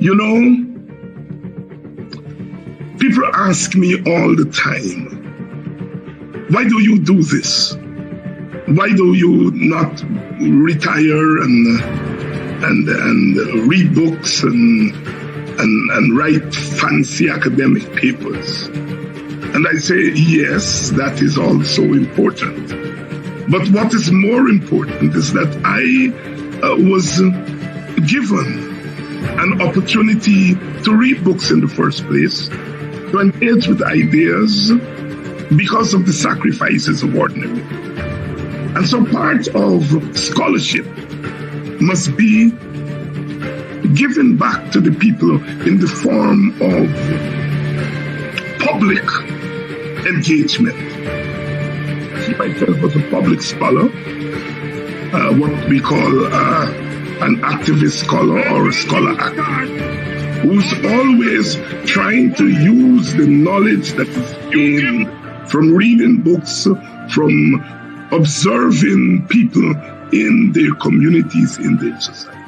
You know, people ask me all the time, why do you do this? Why do you not retire and read books and write fancy academic papers? And I say, yes, that is also important. But what is more important is that I was given an opportunity to read books in the first place, to engage with ideas because of the sacrifices of ordinary people. And so part of scholarship must be given back to the people in the form of public engagement. I see myself as a public scholar, what we call an activist scholar or a scholar activist, who's always trying to use the knowledge that is gained from reading books, from observing people in their communities, in their society,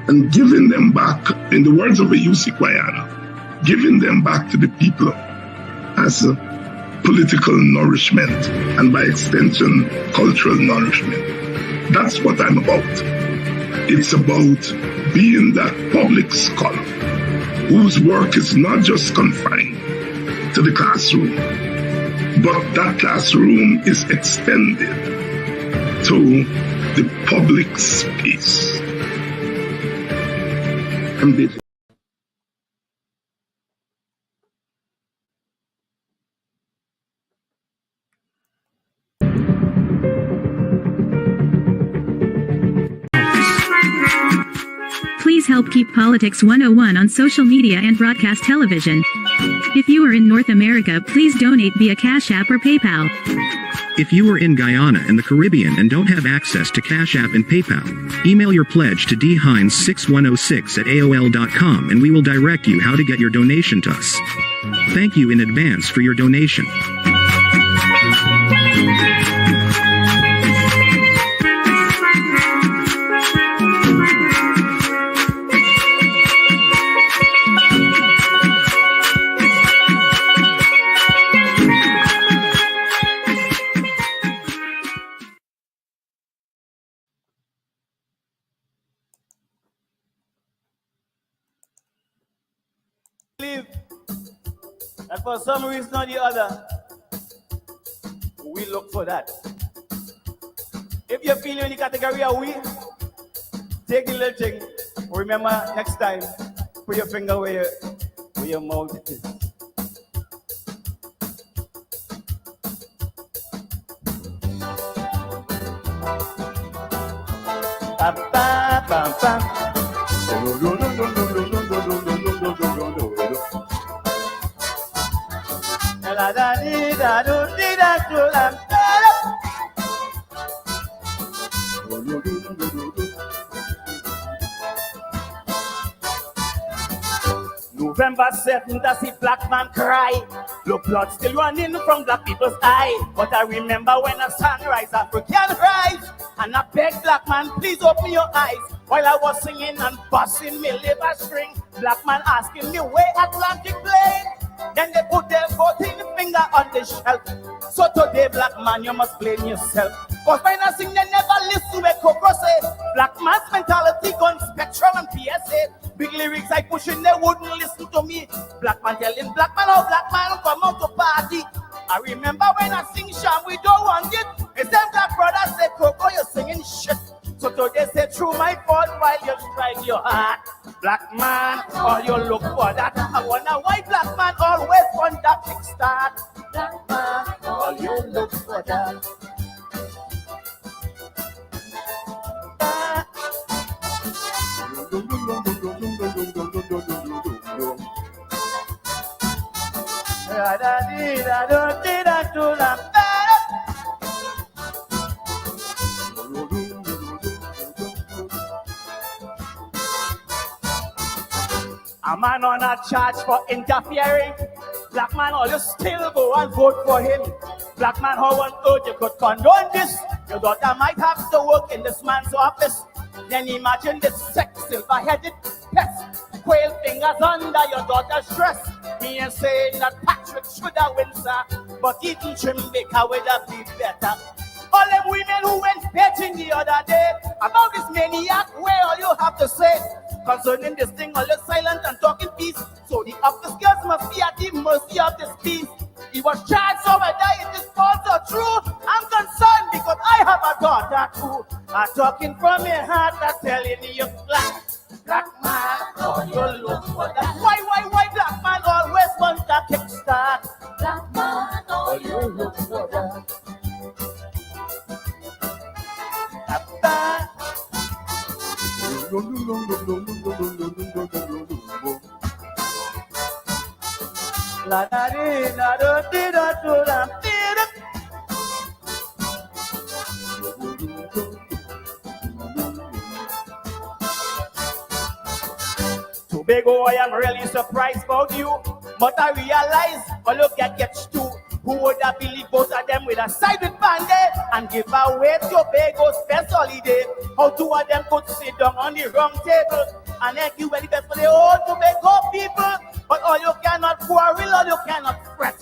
and giving them back, in the words of a UC Guayana, giving them back to the people as a political nourishment and by extension, cultural nourishment. That's what I'm about. It's about being that public scholar whose work is not just confined to the classroom, but that classroom is extended to the public space. I'm busy. Please help keep Politics 101 on social media and broadcast television. If you are in North America, please donate via Cash App or PayPal. If you are in Guyana and the Caribbean and don't have access to Cash App and PayPal, email your pledge to dhines6106@aol.com and we will direct you how to get your donation to us. Thank you in advance for your donation. And for some reason or the other, we look for that. If you feel in the category of we, take the little thing. Remember, next time, put your finger where your mouth is. Bam, bam, bam, bam. November 7th, I see black man cry. Look, blood still running from black people's eye. But I remember when a sunrise, African rise. And I beg black man, please open your eyes. While I was singing and busting me liver string, black man asking me where Atlantic playing. Then they put their 14 finger on the shelf. So today, black man, you must blame yourself. Cause when I sing, they never listen to Coco say. Black man's mentality gone spectrum and PSA. Big lyrics I pushing, they wouldn't listen to me. Black man telling black man, oh black man, come out to party. I remember when I sing Sham, we don't want it. It's them black brothers say, Coco, you're singing shit. So today say, through my fault while you strike your heart. Black man, all you look for that. I wonder why black man always want that big start. Black man, all you look for that. A man on a charge for interfering. Black man, all you still go and vote for him. Black man, how on earth you could condone this? Your daughter might have to work in this man's office. Then imagine this sex silver-headed test. Quail fingers under your daughter's dress. Me ain't saying that Patrick should have win, sir, but eating Trimbeka would have been better. All them women who went betting the other day about this maniac, where all you have to say concerning this thing, all you silent and talking peace. So the office girls must be at the mercy of this peace. He was charged, so whether it is false or true, I'm concerned because I have a daughter too. I'm talking from your heart, I'm telling you, black man, oh, you look for that. Why black man always want a kickstart? Black man, oh, you look for that. La da di da do di da do da di da. Tobago, I am really surprised about you, but I realize all you get too. Who would have believed both of them with a side with Band-Aid and give away Tobago's best holiday? How two of them could sit down on the wrong table and then give the best for the whole Tobago people? But all you cannot quarrel, all you cannot fret.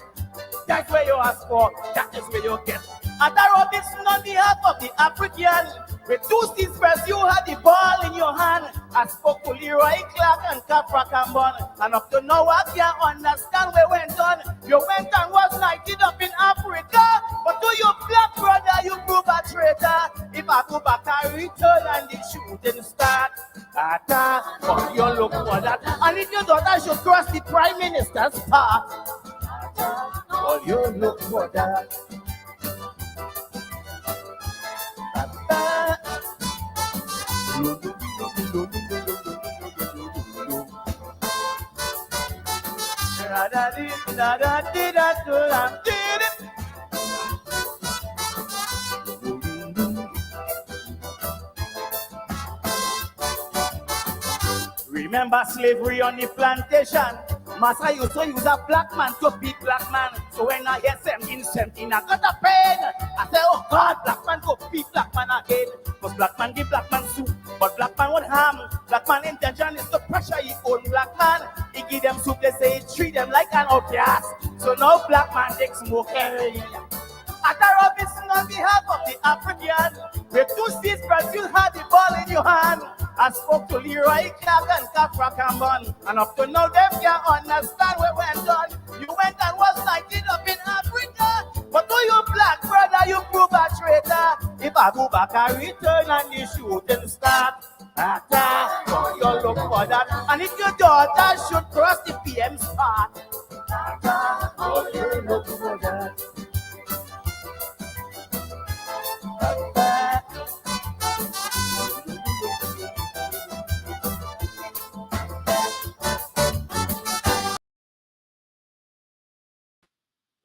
That's where you ask for, that is where you get. At the Robinson on behalf of the African, with 2 seats press, you had the ball in your hand. I spoke to Leroy Clark and Capra Cambon, and up to now I can't understand where went on. You went and was knighted up in Africa, but to your black brother you prove a traitor. If I go back I return and the shooting start. But you look for that. And if your daughter should cross the Prime Minister's path, but you look for that. Remember slavery on the plantation? Master used to use a black man to beat black man. So when I hear 17, I got a pain. I say, oh God, black man go beat black man again. Because black man give black man soup, but black man won't harm. Black man intention is to pressure his own black man. He give them soup, they say he treat them like an outcast. So now black man takes smoke every year. At the Robinson on behalf of the African, with 2 seats press, you had the ball in your hand. I spoke to Leroy Clark and Capra Cambon, and up to now them can't understand what went on. You went and was knighted up in Africa, but to your black brother you prove a traitor. If I go back I return and the shooting start. So you look for that. And if your daughter should cross the PM's path, so you look for that.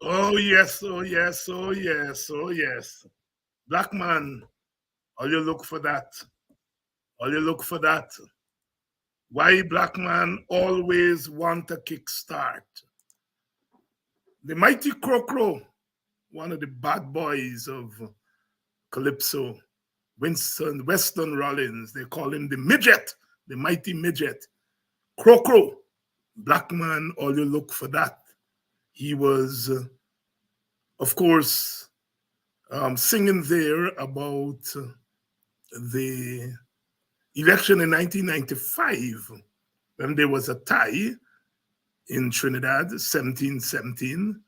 Oh yes, oh yes, oh yes, oh yes. Black man, all you look for that. All you look for that. Why black man always want a kickstart? The mighty Crow, one of the bad boys of Calypso, Weston Rollins, they call him the midget, the mighty midget. Crow, black man, all you look for that. He was, of course, singing there about the election in 1995, when there was a tie in Trinidad, 1717,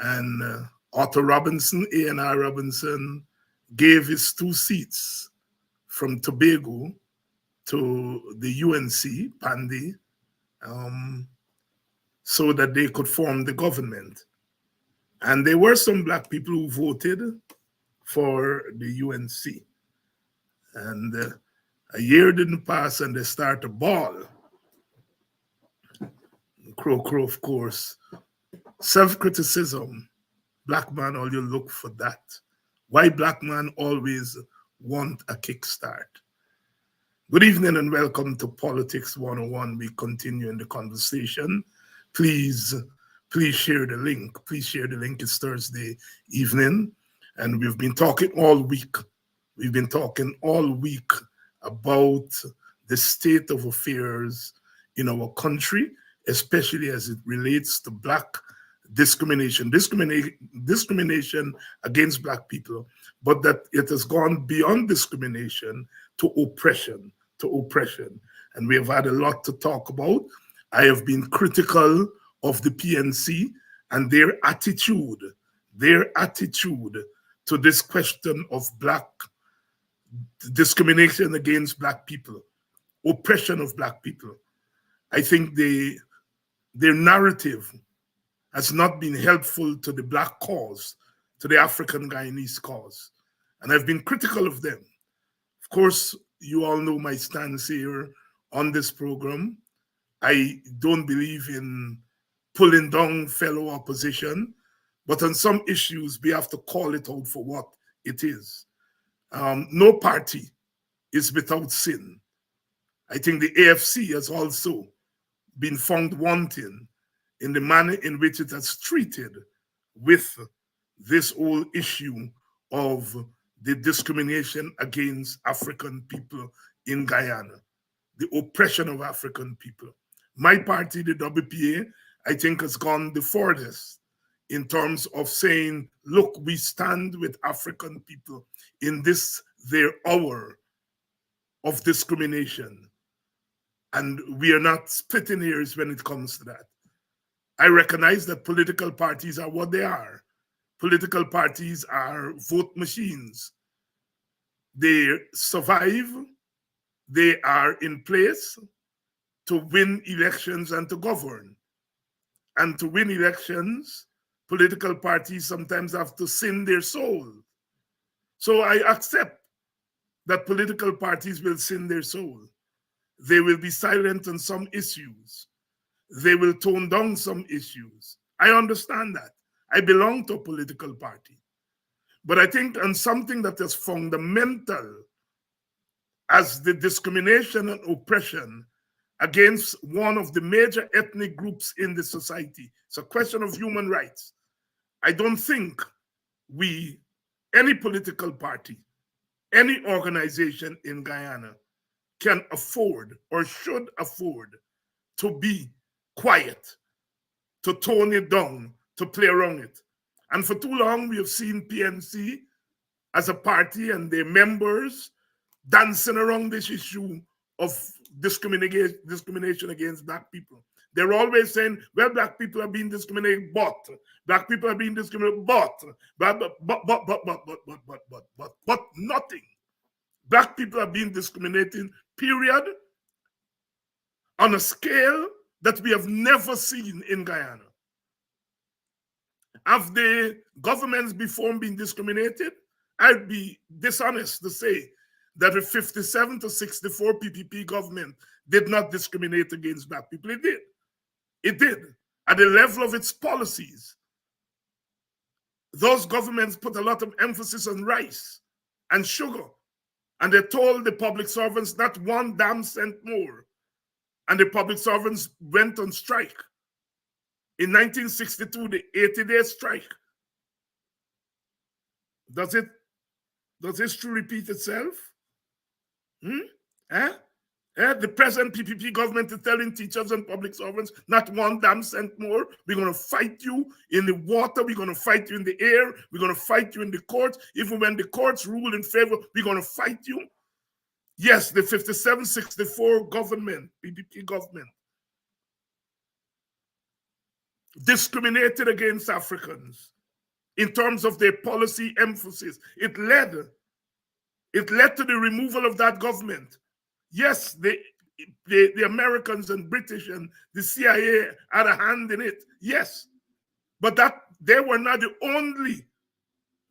and Arthur Robinson, A&R Robinson, gave his 2 seats from Tobago to the UNC, Pandy, so that they could form the government. And there were some black people who voted for the UNC. And a year didn't pass and they start a ball. Crow, of course. Self-criticism. Black man, all you look for that. Why black man always want a kickstart? Good evening and welcome to Politics 101. We continue in the conversation. Please share the link. Please share the link. It's Thursday evening, and we've been talking all week. We've been talking all week about the state of affairs in our country, especially as it relates to Black discrimination against Black people, but that it has gone beyond discrimination to oppression, And we have had a lot to talk about. I have been critical of the PNC and their attitude to this question of Black discrimination against Black people, oppression of Black people. I think their narrative has not been helpful to the Black cause, to the African Guyanese cause. And I've been critical of them. Of course, you all know my stance here on this program. I don't believe in pulling down fellow opposition, but on some issues, we have to call it out for what it is. No party is without sin. I think the AFC has also been found wanting in the manner in which it has treated with this whole issue of the discrimination against African people in Guyana, the oppression of African people. My party, the WPA, I think has gone the furthest in terms of saying, look, we stand with African people in this, their hour of discrimination. And we are not splitting hairs when it comes to that. I recognize that political parties are what they are. Political parties are vote machines. They survive. They are in place to win elections and to govern. And to win elections, political parties sometimes have to sin their soul. So I accept that political parties will sin their soul. They will be silent on some issues. They will tone down some issues. I understand that. I belong to a political party. But I think on something that is fundamental as the discrimination and oppression against one of the major ethnic groups in the society, it's a question of human rights. I don't think any political party, any organization in Guyana can afford or should afford to be quiet, to tone it down, to play around it. And for too long, we have seen PNC as a party and their members dancing around this issue of discrimination against Black people. They're always saying, well, Black people are being discriminated, but Black people are being discriminated, but nothing. Black people are being discriminated, period, on a scale that we have never seen in Guyana. Have the governments before been discriminated? I'd be dishonest to say that the 57 to 64 PPP government did not discriminate against Black people. It did. It did. At the level of its policies, those governments put a lot of emphasis on rice and sugar. And they told the public servants not 1 damn cent more. And the public servants went on strike. In 1962, the 80-day strike. Does history repeat itself? The present PPP government is telling teachers and public servants not 1 damn cent more. We're going to fight you in the water. We're going to fight you in the air. We're going to fight you in the courts. Even when the courts rule in favor, we're going to fight you. Yes, the 57-64 government, PPP government, discriminated against Africans in terms of their policy emphasis. It led to the removal of that government. Yes, the Americans and British and the CIA had a hand in it. Yes, but that they were not the only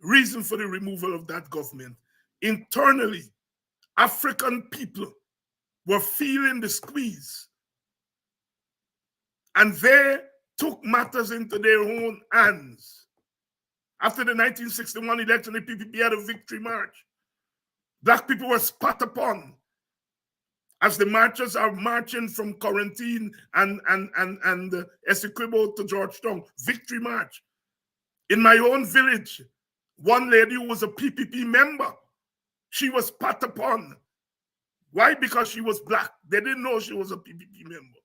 reason for the removal of that government. Internally, African people were feeling the squeeze, and they took matters into their own hands. After the 1961 election, the PPP had a victory march. Black people were spat upon as the marchers are marching from Quarantine and Essequibo to Georgetown. Victory march. In my own village, one lady who was a PPP member, she was spat upon Why? Because she was black. They didn't know she was a PPP member.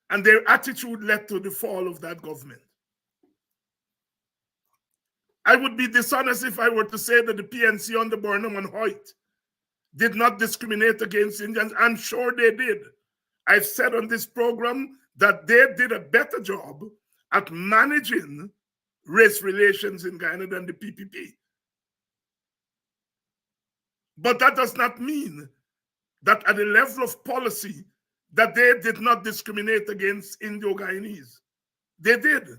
And their attitude led to the fall of that government. I would be dishonest if I were to say that the PNC under Burnham and Hoyt did not discriminate against Indians. I'm sure they did. I've said on this program that they did a better job at managing race relations in Guyana than the PPP. But that does not mean that at the level of policy that they did not discriminate against Indo-Guyanese. They did,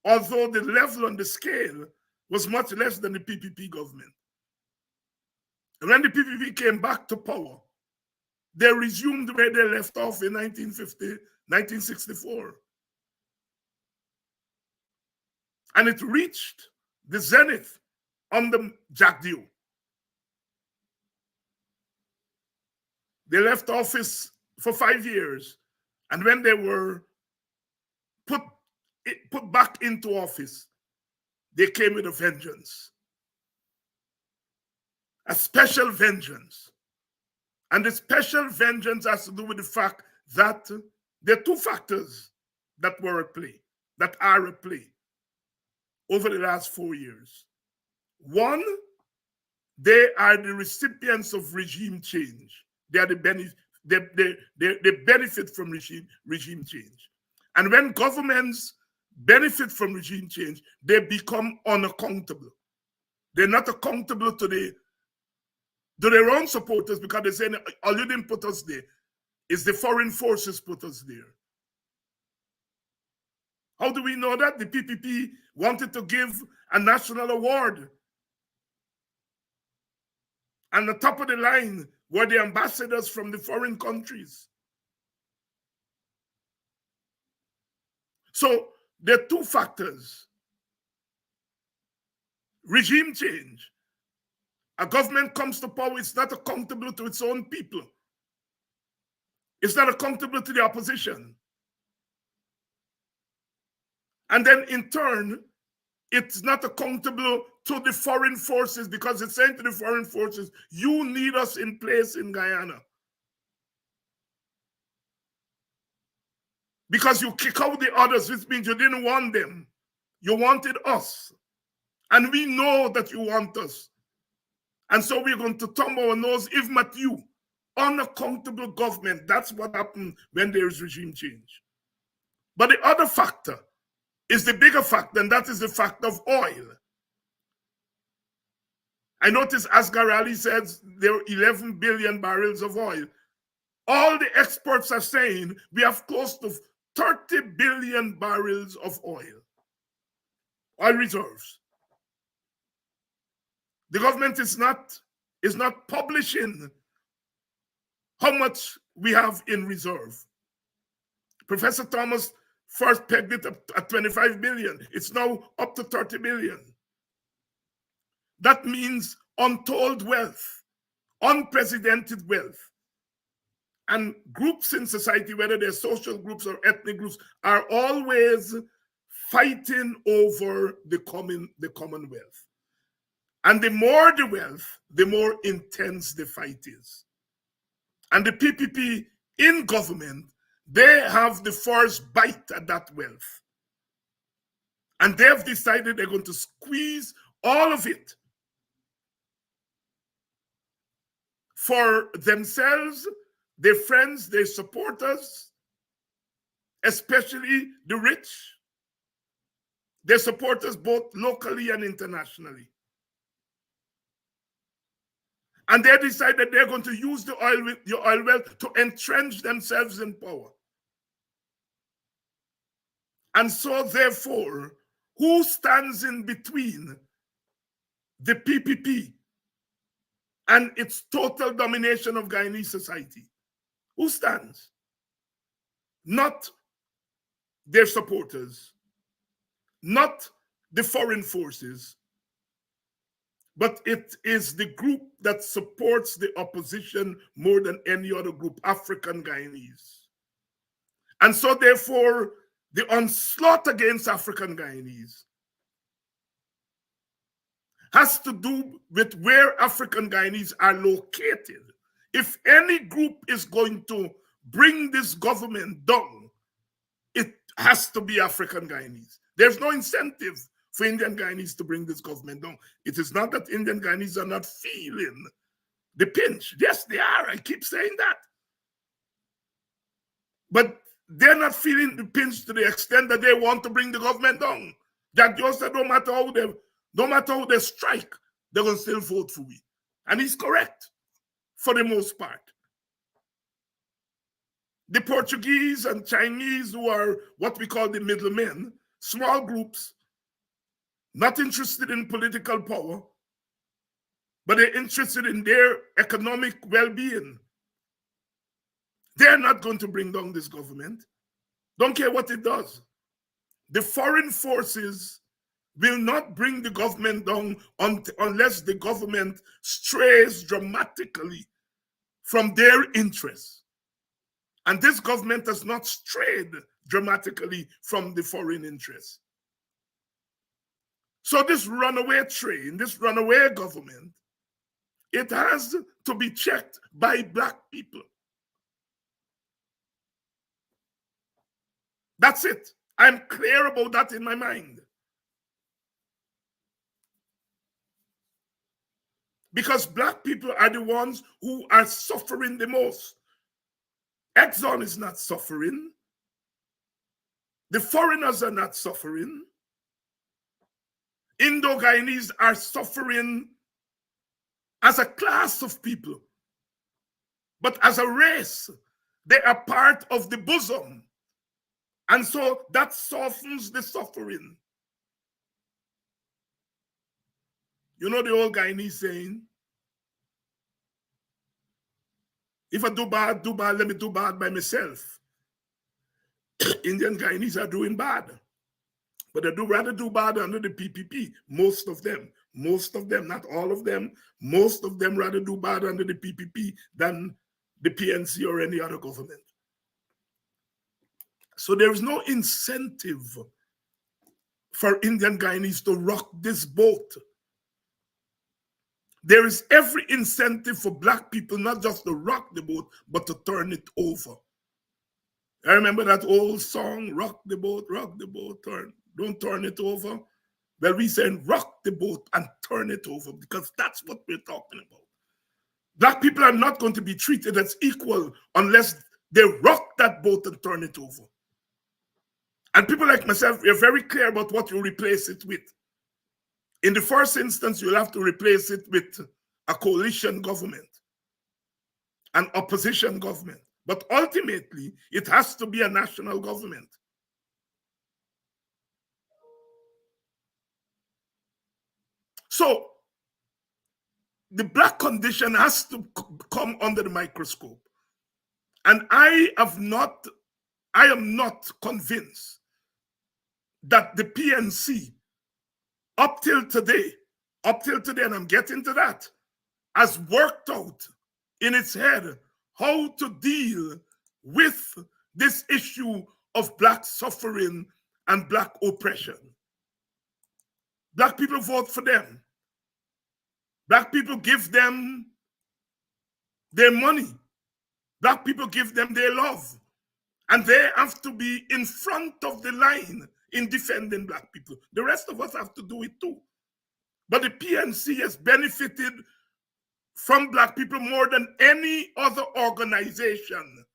although the level and the scale was much less than the PPP government. And when the PPP came back to power, they resumed where they left off in 1964. And it reached the zenith under Jack Dew. They left office for 5 years. And when they were put back into office, they came with a vengeance. A special vengeance. And the special vengeance has to do with the fact that there are two factors that were at play, that are at play over the last 4 years. One, they are the recipients of regime change. They are they benefit from regime change. And when governments benefit from regime change, they become unaccountable. They're not accountable to their own supporters because they say, all you didn't put us there. It's the foreign forces put us there. How do we know that? The PPP wanted to give a national award. And the top of the line were the ambassadors from the foreign countries. So there are two factors. Regime change. A government comes to power, it's not accountable to its own people. It's not accountable to the opposition. And then in turn, it's not accountable to the foreign forces because it's saying to the foreign forces, you need us in place in Guyana. Because you kick out the others, which means you didn't want them. You wanted us. And we know that you want us. And so we're going to thumb our nose, if not you, unaccountable government. That's what happened when there is regime change. But the other factor is the bigger factor, and that is the fact of oil. I noticed Asghar Ali says there are 11 billion barrels of oil. All the experts are saying we have close to 30 billion barrels of oil reserves. The government is not publishing how much we have in reserve. Professor Thomas first pegged it up at 25 billion. It's now up to 30 billion. That means untold wealth, unprecedented wealth. And groups in society, whether they're social groups or ethnic groups, are always fighting over the commonwealth. And the more the wealth, the more intense the fight is. And the PPP in government, they have the first bite at that wealth. And they have decided they're going to squeeze all of it for themselves, their friends, their supporters, especially the rich, their supporters both locally and internationally. And they decide that they're going to use the oil wealth to entrench themselves in power. And so, therefore, who stands in between the PPP and its total domination of Guyanese society? Who stands? Not their supporters, not the foreign forces, but it is the group that supports the opposition more than any other group, African Guyanese. And so, therefore, the onslaught against African Guyanese has to do with where African Guyanese are located. If any group is going to bring this government down, it has to be African Guyanese. There's no incentive for Indian Guyanese to bring this government down. It is not that Indian Guyanese are not feeling the pinch. Yes, they are. I keep saying that. But they're not feeling the pinch to the extent that they want to bring the government down. That just said, no matter how they strike, they're going to still vote for we. And he's correct for the most part. The Portuguese and Chinese, who are what we call the middlemen, small groups, not interested in political power, but they're interested in their economic well-being. They're not going to bring down this government. Don't care what it does. The foreign forces will not bring the government down unless the government strays dramatically from their interests. And this government has not strayed dramatically from the foreign interests. So this runaway train, this runaway government, it has to be checked by Black people. That's it. I'm clear about that in my mind. Because Black people are the ones who are suffering the most. Exxon is not suffering. The foreigners are not suffering. Indo-Guyanese are suffering as a class of people. But as a race, they are part of the bosom. And so that softens the suffering. You know the old Guyanese saying, if I do bad, let me do bad by myself. Indian Guyanese are doing bad. But they do rather do bad under the PPP. Most of them, not all of them, most of them rather do bad under the PPP than the PNC or any other government. So there is no incentive for Indian Guyanese to rock this boat. There is every incentive for Black people not just to rock the boat, but to turn it over. I remember that old song, rock the boat, don't turn it over. Well, we saying rock the boat and turn it over because that's what we're talking about. Black people are not going to be treated as equal unless they rock that boat and turn it over. And people like myself, we're very clear about what you replace it with. In the first instance, you'll have to replace it with a coalition government, an opposition government. But ultimately, it has to be a national government. So, the Black condition has to come under the microscope. And I am not convinced that the PNC, up till today, and I'm getting to that, has worked out in its head how to deal with this issue of Black suffering and Black oppression. Black people vote for them. Black people give them their money. Black people give them their love. And they have to be in front of the line in defending Black people. The rest of us have to do it too. But the PNC has benefited from Black people more than any other organization,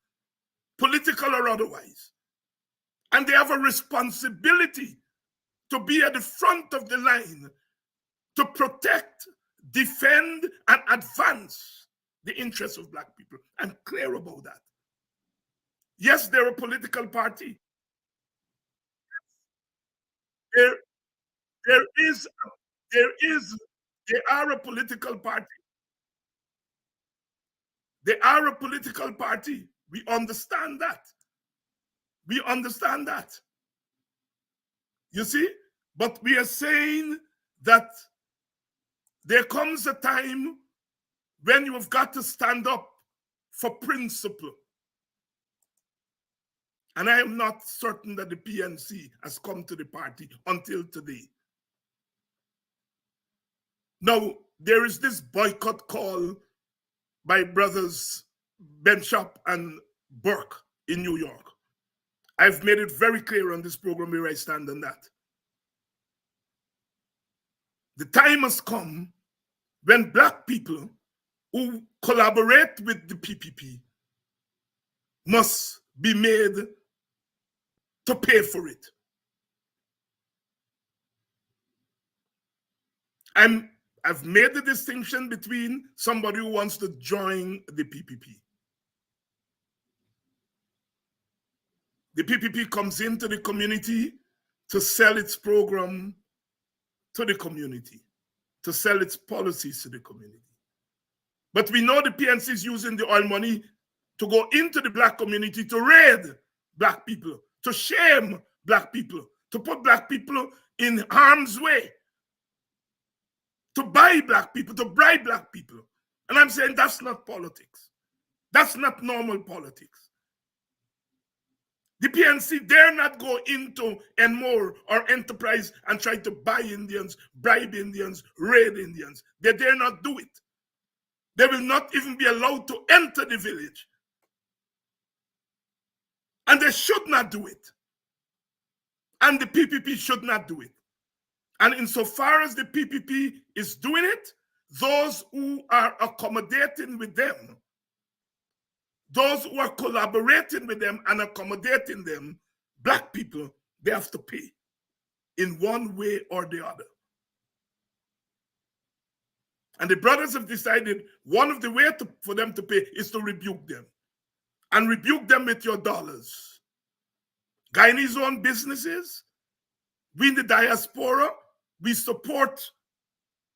political or otherwise. And they have a responsibility to be at the front of the line to protect, defend, and advance the interests of Black people. I'm clear about that. Yes, they're a political party. They are a political party. They are a political party. We understand that. We understand that. You see? But we are saying that there comes a time when you have got to stand up for principle. And I am not certain that the PNC has come to the party until today. Now, there is this boycott call by brothers Benchop and Burke in New York. I've made it very clear on this program where I stand on that. The time has come when Black people who collaborate with the PPP must be made to pay for it. I've made the distinction between somebody who wants to join the PPP. The PPP comes into the community to sell its program to the community, to sell its policies to the community. But we know the PNC is using the oil money to go into the Black community to raid Black people, to shame Black people, to put Black people in harm's way, to buy Black people, to bribe Black people. And I'm saying that's not politics. That's not normal politics. The PNC dare not go into Enmore or Enterprise and try to buy Indians, bribe Indians, raid Indians. They dare not do it. They will not even be allowed to enter the village. And they should not do it. And the PPP should not do it. And insofar as the PPP is doing it, those who are accommodating with them, those who are collaborating with them and accommodating them, Black people, they have to pay in one way or the other. And the brothers have decided one of the ways for them to pay is to rebuke them. And rebuke them with your dollars. Guyanese-owned businesses, we in the diaspora, we support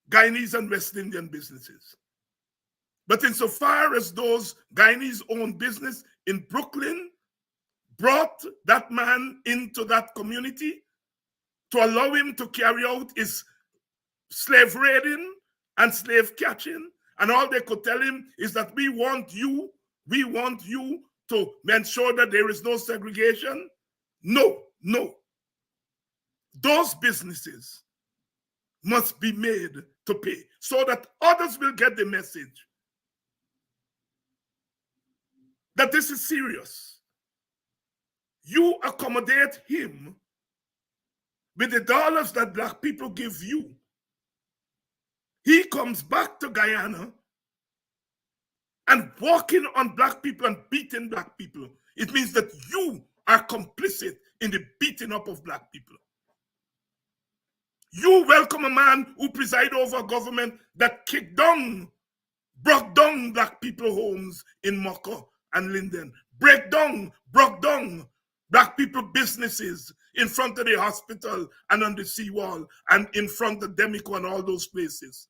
Guyanese and West Indian businesses. But insofar as those Guyanese-owned business in Brooklyn brought that man into that community to allow him to carry out his slave raiding and slave catching, and all they could tell him is that we want you to ensure that there is no segregation. No. Those businesses must be made to pay so that others will get the message that this is serious. You accommodate him with the dollars that Black people give you. He comes back to Guyana and walking on Black people and beating Black people. It means that you are complicit in the beating up of Black people. You welcome a man who preside over a government that kicked down, broke down Black people homes in Moko and Linden, broke down Black people businesses in front of the hospital and on the seawall and in front of Demico and all those places.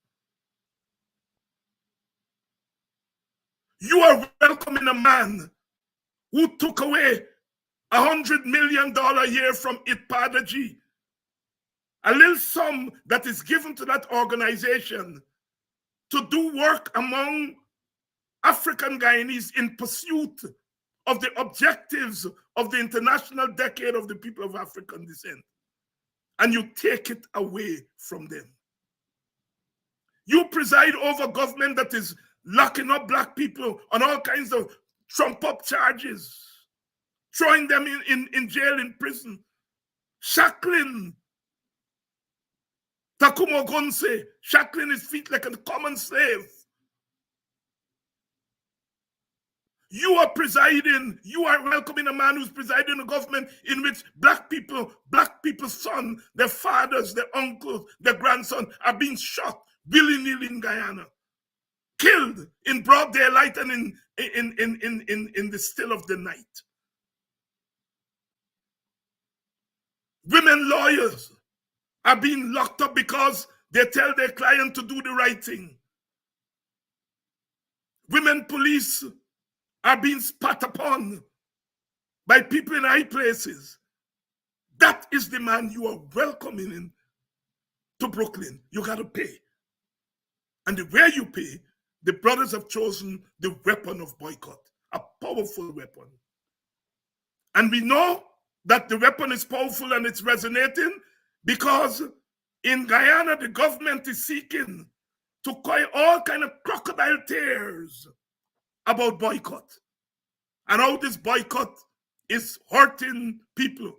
You are welcoming a man who took away $100 million a year from Itpadaji, a little sum that is given to that organization to do work among African Guyanese in pursuit of the objectives of the International Decade of the People of African Descent. And you take it away from them. You preside over government that is locking up Black people on all kinds of trump-up charges, throwing them in jail, in prison, shackling Takumo Gonse, shackling his feet like a common slave. You are welcoming a man who's presiding a government in which Black people's sons, their fathers, their uncles, their grandsons are being shot willy-nilly in Guyana, killed in broad daylight and in the still of the night. Women lawyers are being locked up because they tell their client to do the right thing. Women police are being spat upon by people in high places. That is the man you are welcoming in to Brooklyn. You got to pay. And the way you pay, the brothers have chosen the weapon of boycott, a powerful weapon. And we know that the weapon is powerful and it's resonating because in Guyana, the government is seeking to cry all kind of crocodile tears about boycott and how this boycott is hurting people.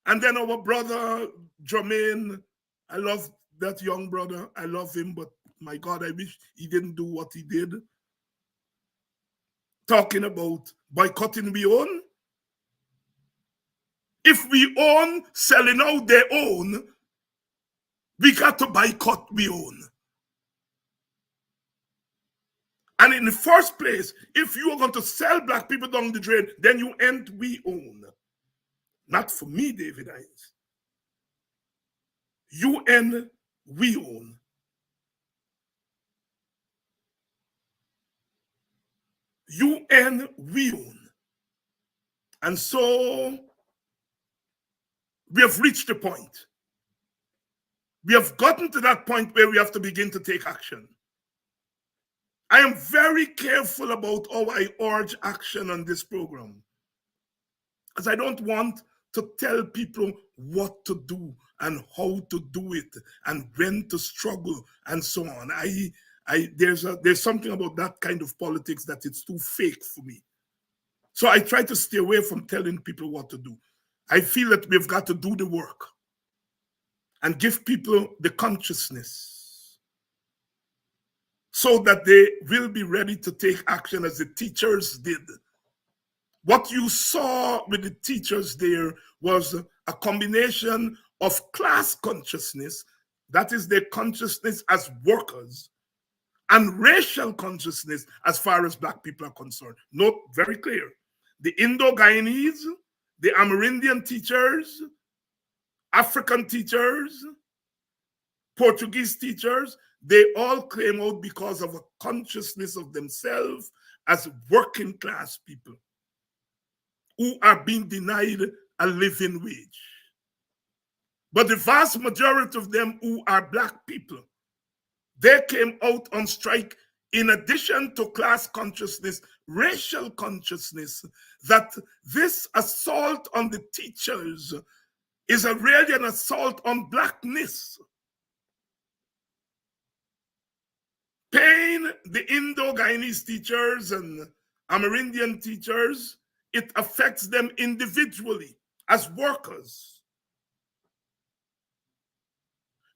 And then our brother Jermaine, I love that young brother. I love him, but my God, I wish he didn't do what he did. Talking about boycotting we own. If we own, selling out their own, we got to boycott we own. And in the first place, if you are going to sell black people down the drain, then you end we own. Not for me, David Hines. You end we own. You and we own. And so we have reached a point. We have gotten to that point where we have to begin to take action. I am very careful about how I urge action on this program, because I don't want to tell people what to do and how to do it and when to struggle and so on. There's something about that kind of politics that it's too fake for me. So I try to stay away from telling people what to do. I feel that we've got to do the work and give people the consciousness so that they will be ready to take action as the teachers did. What you saw with the teachers there was a combination of class consciousness, that is their consciousness as workers, and racial consciousness as far as black people are concerned. Note very clear, the Indo-Guyanese, the Amerindian teachers, African teachers, Portuguese teachers, they all came out because of a consciousness of themselves as working class people who are being denied a living wage. But the vast majority of them who are black people, they came out on strike in addition to class consciousness, racial consciousness, that this assault on the teachers is really an assault on blackness. Paying the Indo-Guyanese teachers and Amerindian teachers, it affects them individually as workers.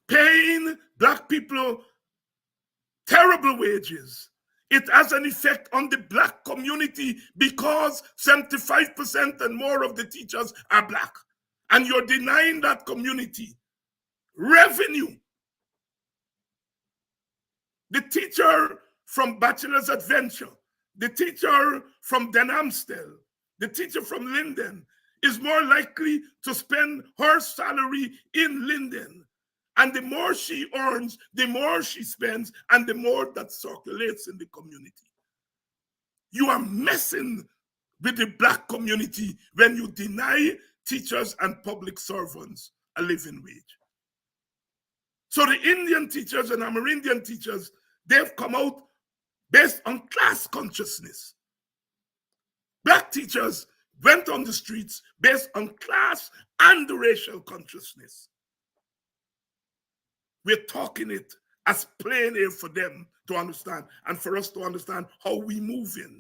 Paying black people terrible wages, it has an effect on the black community because 75% and more of the teachers are black. And you're denying that community revenue. The teacher from Bachelor's Adventure, the teacher from Den Amstel, the teacher from Linden is more likely to spend her salary in Linden. And the more she earns, the more she spends, and the more that circulates in the community. You are messing with the black community when you deny teachers and public servants a living wage. So the Indian teachers and Amerindian teachers, they've come out based on class consciousness. Black teachers went on the streets based on class and racial consciousness. We're talking it as plain air for them to understand and for us to understand how we move in.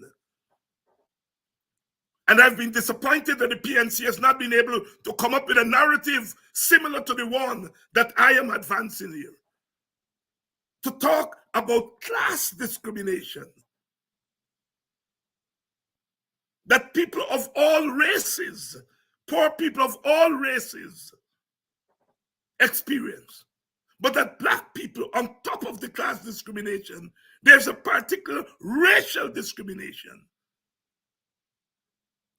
And I've been disappointed that the PNC has not been able to come up with a narrative similar to the one that I am advancing here. To talk about class discrimination. That people of all races, poor people of all races, experience. But that black people, on top of the class discrimination, there's a particular racial discrimination.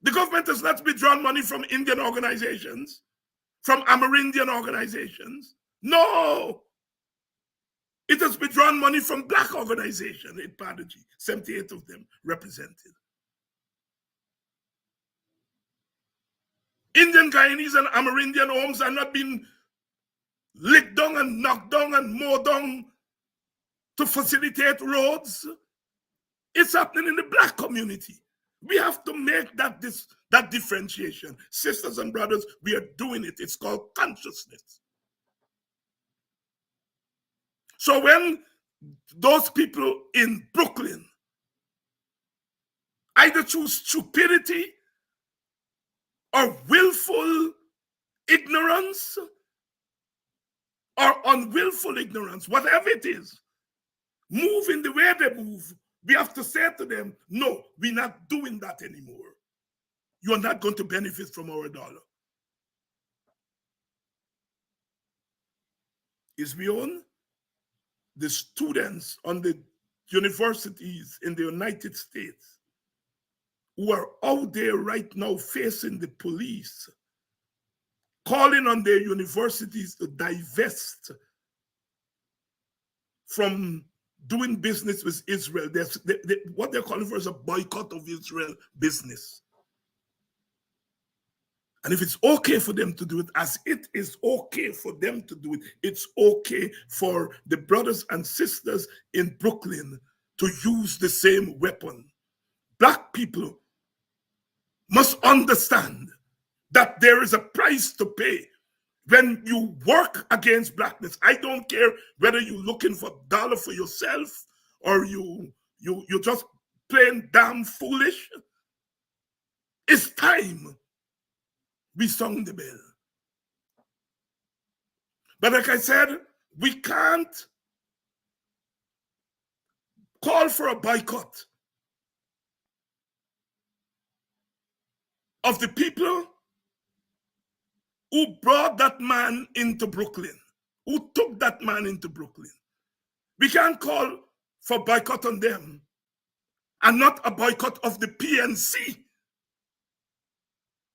The government has not withdrawn money from Indian organizations, from Amerindian organizations. No! It has withdrawn money from black organizations in Padaji, 78 of them represented. Indian, Guyanese, and Amerindian homes are not being licked down and knocked down and mowed down to facilitate roads. It's happening in the black community. We have to make that differentiation. Sisters and brothers, we are doing it. It's called consciousness. So when those people in Brooklyn, either through stupidity or willful ignorance or unwillful ignorance, whatever it is, move in the way they move, we have to say to them, no, we're not doing that anymore. You're not going to benefit from our dollar. Is beyond the students on the universities in the United States who are out there right now facing the police, calling on their universities to divest from doing business with Israel. What they're calling for is a boycott of Israel business. And if it's okay for them to do it, as it is okay for them to do it, it's okay for the brothers and sisters in Brooklyn to use the same weapon. Black people must understand that there is a price to pay when you work against blackness. I don't care whether you're looking for dollar for yourself or you're just plain damn foolish. It's time we sung the bell. But like I said, we can't call for a boycott of the people who brought that man into Brooklyn, who took that man into Brooklyn. We can't call for boycott on them and not a boycott of the PNC,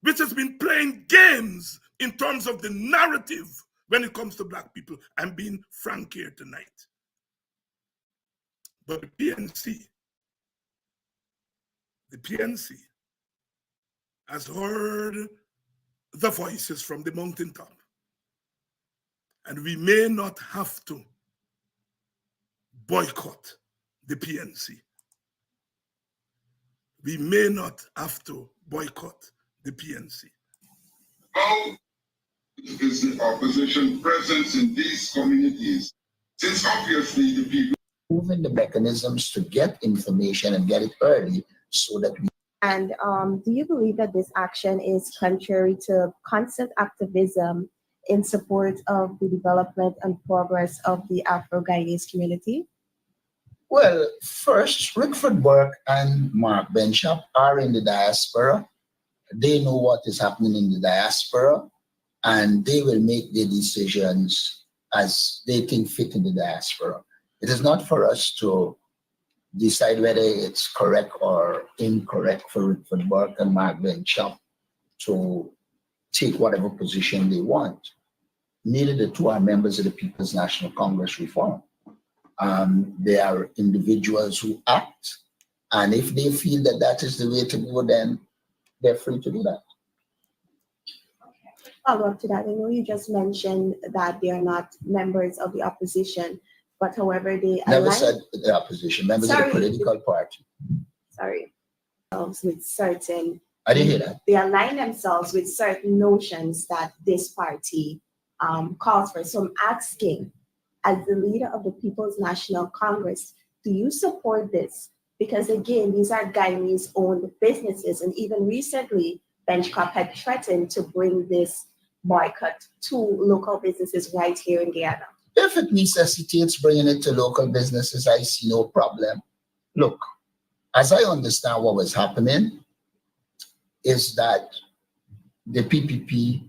which has been playing games in terms of the narrative when it comes to black people. I'm being frank here tonight. But the PNC has heard the voices from the mountaintop. And we may not have to boycott the PNC. We may not have to boycott the PNC. How is the opposition presence in these communities, since obviously the people moving the mechanisms to get information and get it early so that we. And do you believe that this action is contrary to constant activism in support of the development and progress of the Afro-Guyanese community? Well, first, Rickford Burke and Mark Benchop are in the diaspora. They know what is happening in the diaspora, and they will make their decisions as they think fit in the diaspora. It is not for us to decide whether it's correct or incorrect for Rickford Burke and Mark Benchop to take whatever position they want. Neither the two are members of the People's National Congress Reform. They are individuals who act, and if they feel that that is the way to go, then they're free to do that. Follow up to that, I know you just mentioned that they are not members of the opposition, but however they never said the opposition, members of the political party. Sorry, with certain. I didn't hear that. They align themselves with certain notions that this party calls for. So I'm asking, as the leader of the People's National Congress, do you support this? Because again, these are Guyanese-owned businesses, and even recently, Benchop had threatened to bring this boycott to local businesses right here in Guyana. If it necessitates bringing it to local businesses, I see no problem. Look, as I understand what was happening, is that the PPP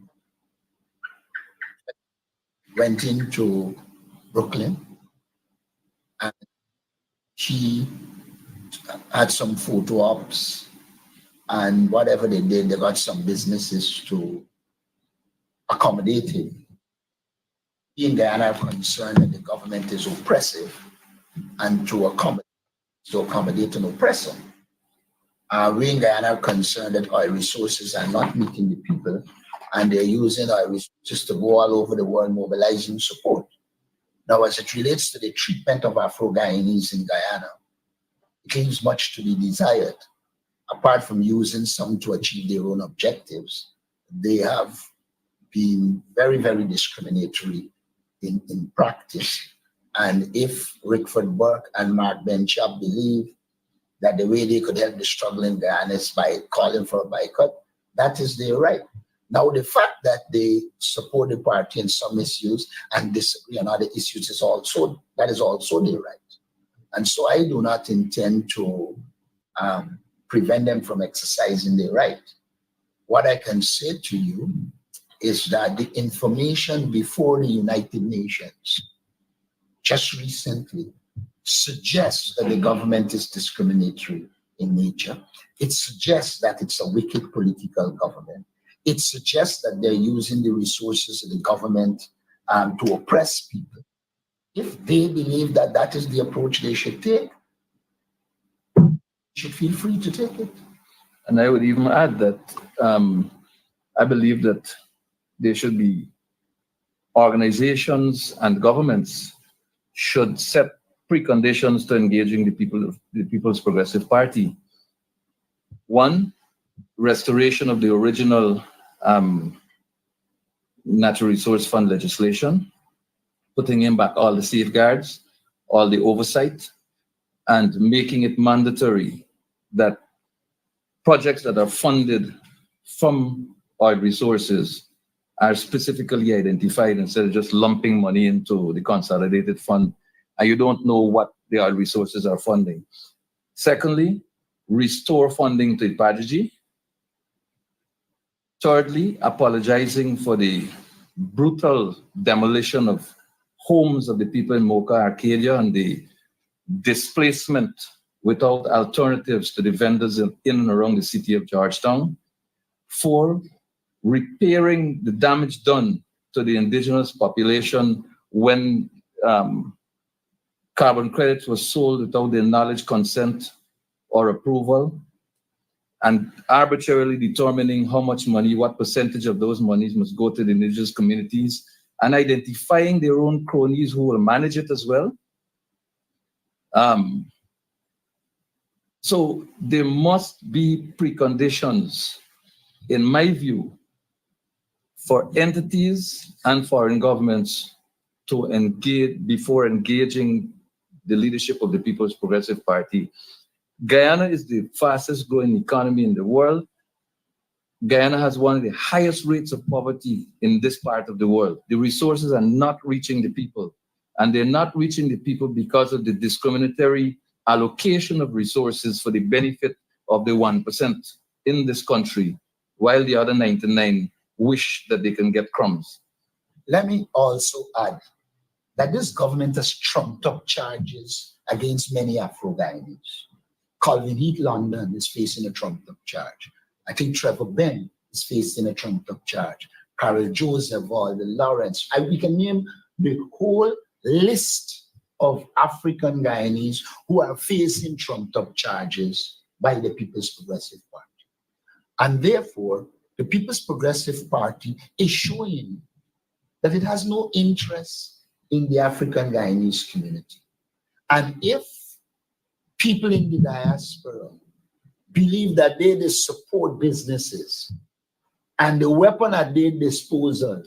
went into Brooklyn and she had some photo ops, and whatever they did, they got some businesses to accommodate it. In Guyana, are concerned that the government is oppressive and to accommodate an oppressor. We in Guyana are concerned that our resources are not meeting the people, and they're using our resources to go all over the world mobilizing support. Now, as it relates to the treatment of Afro-Guyanese in Guyana, it leaves much to be desired. Apart from using some to achieve their own objectives, they have been very, very discriminatory in practice. And if Rickford Burke and Mark Benchop believe that the way they could help the struggling Guyana is by calling for a boycott, that is their right. Now, the fact that they support the party in some issues and disagree on other issues is also their right. And so I do not intend to prevent them from exercising their right. What I can say to you is that the information before the United Nations just recently suggests that the government is discriminatory in nature. It suggests that it's a wicked political government. It suggests that they're using the resources of the government to oppress people. If they believe that that is the approach they should take, they should feel free to take it. And I would even add that I believe that there should be organizations and governments should set preconditions to engaging the People's Progressive Party. One, restoration of the original Natural Resource Fund legislation, putting in back all the safeguards, all the oversight, and making it mandatory that projects that are funded from oil resources are specifically identified instead of just lumping money into the consolidated fund and you don't know what the oil resources are funding. Secondly, restore funding to Ipaji. Thirdly, apologizing for the brutal demolition of homes of the people in Mocha, Arcadia, and the displacement without alternatives to the vendors in and around the city of Georgetown. 4, repairing the damage done to the indigenous population when carbon credits were sold without their knowledge, consent, or approval, and arbitrarily determining how much money, what percentage of those monies must go to the indigenous communities, and identifying their own cronies who will manage it as well. So there must be preconditions, in my view, for entities and foreign governments to engage before engaging the leadership of the People's Progressive Party. Guyana is the fastest growing economy in the world. Guyana has one of the highest rates of poverty in this part of the world. The resources are not reaching the people, and they're not reaching the people because of the discriminatory allocation of resources for the benefit of the 1% in this country, while the other 99 wish that they can get crumbs. Let me also add that this government has trumped up charges against many Afro-Guyanese. Calvin Heath London is facing a trumped up charge. I think Trevor Ben is facing a trumped up charge. Carol Joseph, Alden Lawrence. We can name the whole list of African Guyanese who are facing trumped up charges by the People's Progressive Party. And therefore, the People's Progressive Party is showing that it has no interest in the African Guyanese community. And if people in the diaspora believe that they support businesses and the weapon at their disposal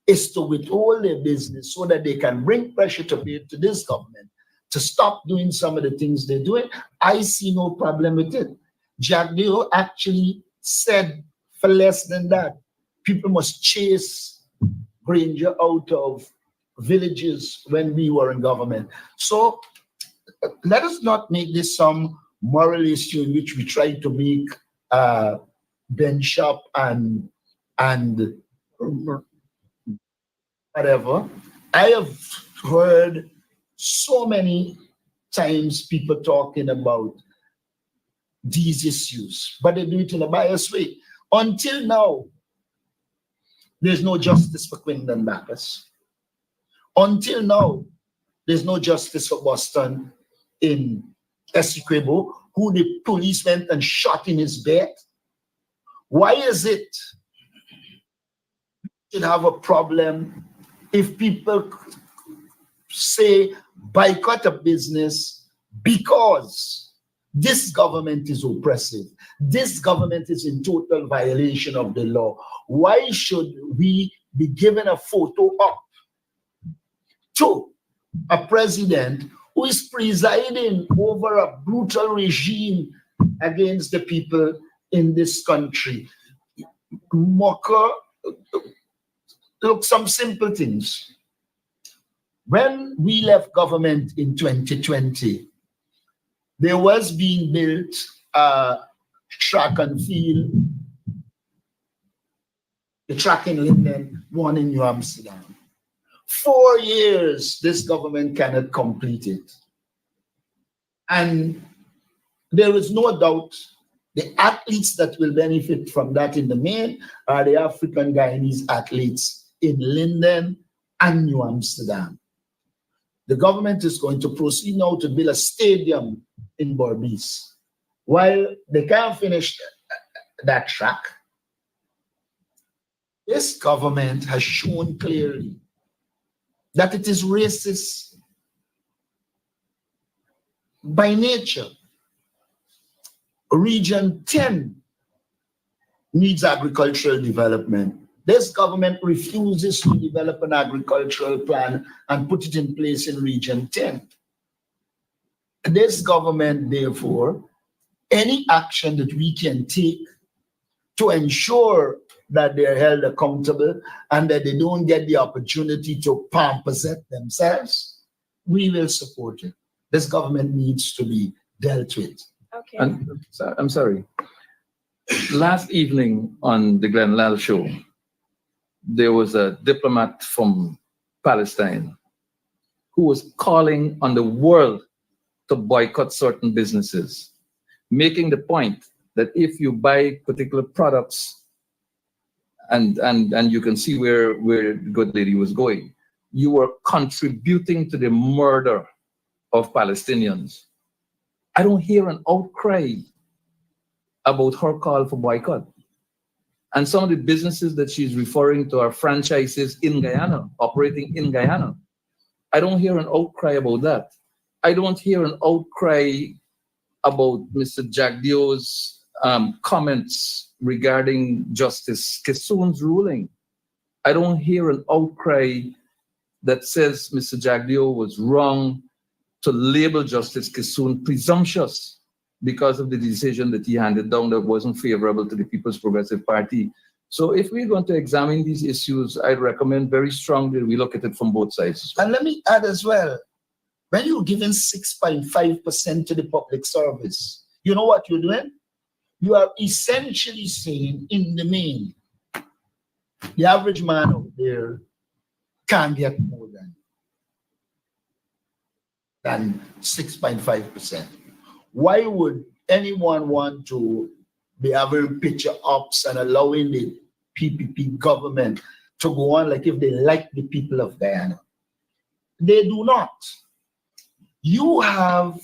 is to withhold their business so that they can bring pressure to this government to stop doing some of the things they're doing, I see no problem with it. Jack Deo actually said for less than that, people must chase Granger out of villages when we were in government. So let us not make this some moral issue in which we try to make Benchop and whatever. I have heard so many times people talking about these issues, but they do it in a biased way. Until now, there's no justice for Quindon Bacchus. Until now, there's no justice for Boston in Essequibo, who the police went and shot in his bed. Why is it we should have a problem if people say boycott a business because this government is oppressive, this government is in total violation of the law? Why should we be given a photo op? 2, a president who is presiding over a brutal regime against the people in this country. Mocker, look, some simple things. When we left government in 2020, there was being built a track and field, the track in Linden, one in New Amsterdam. 4 years, this government cannot complete it. And there is no doubt the athletes that will benefit from that in the main are the African Guyanese athletes in Linden and New Amsterdam. The government is going to proceed now to build a stadium in Berbice. While they can't finish that track, this government has shown clearly that it is racist by nature. Region 10 needs agricultural development. This government refuses to develop an agricultural plan and put it in place in Region 10. This government, therefore, any action that we can take to ensure that they're held accountable and that they don't get the opportunity to possess themselves, we will support it. This government needs to be dealt with. Okay. And I'm sorry. Last evening on the Glenn Lal show, there was a diplomat from Palestine who was calling on the world to boycott certain businesses, making the point that if you buy particular products, and you can see where the good lady was going, you are contributing to the murder of Palestinians. I don't hear an outcry about her call for boycott. And some of the businesses that she's referring to are franchises in Guyana, operating in Guyana. I don't hear an outcry about that. I don't hear an outcry about Mr. Jagdio's comments regarding Justice Kissoon's ruling. I don't hear an outcry that says Mr. Jagdio was wrong to label Justice Kissoon presumptuous because of the decision that he handed down that wasn't favorable to the People's Progressive Party. So if we're going to examine these issues, I'd recommend very strongly we look at it from both sides. And let me add as well, when you're giving 6.5% to the public service, you know what you're doing? You are essentially saying, in the main, the average man out there can't get more than 6.5%. Why would anyone want to be having picture ops and allowing the PPP government to go on like if they like the people of Guyana? They do not. You have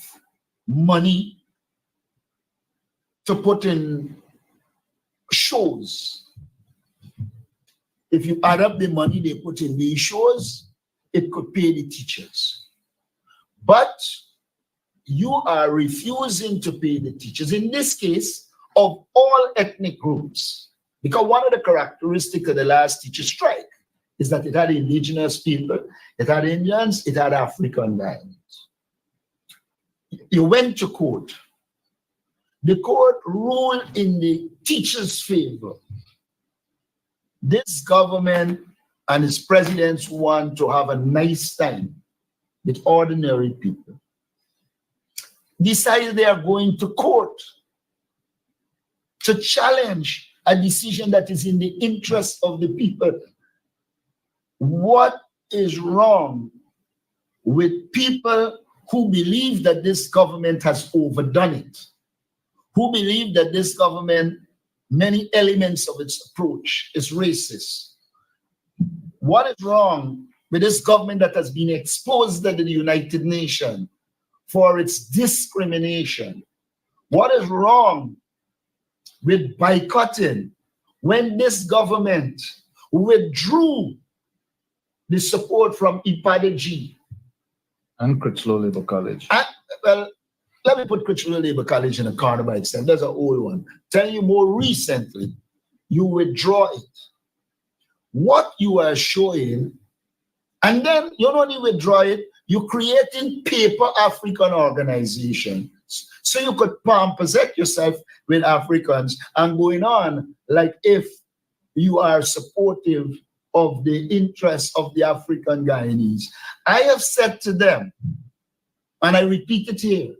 money to put in shows. If you add up the money they put in these shows, it could pay the teachers. But you are refusing to pay the teachers, in this case, of all ethnic groups. Because one of the characteristics of the last teacher strike is that it had indigenous people, it had Indians, it had African Guyanese. You went to court. The court ruled in the teachers' favor. This government and its presidents want to have a nice time with ordinary people. Decide they are going to court to challenge a decision that is in the interest of the people. What is wrong with people who believe that this government has overdone it? Who believe that this government, many elements of its approach is racist? What is wrong with this government that has been exposed at the United Nations for its discrimination? What is wrong with boycotting when this government withdrew the support from Ipadeji And Critchlow Labour College. Well, let me put Critchlow Labour College in a corner by itself. That's an old one. Tell you more recently, you withdraw it. What you are showing, and then you not only withdraw it, You're creating paper African organizations so you could possess yourself with Africans and going on like if you are supportive of the interests of the African Guyanese. I have said to them, and I repeat it here,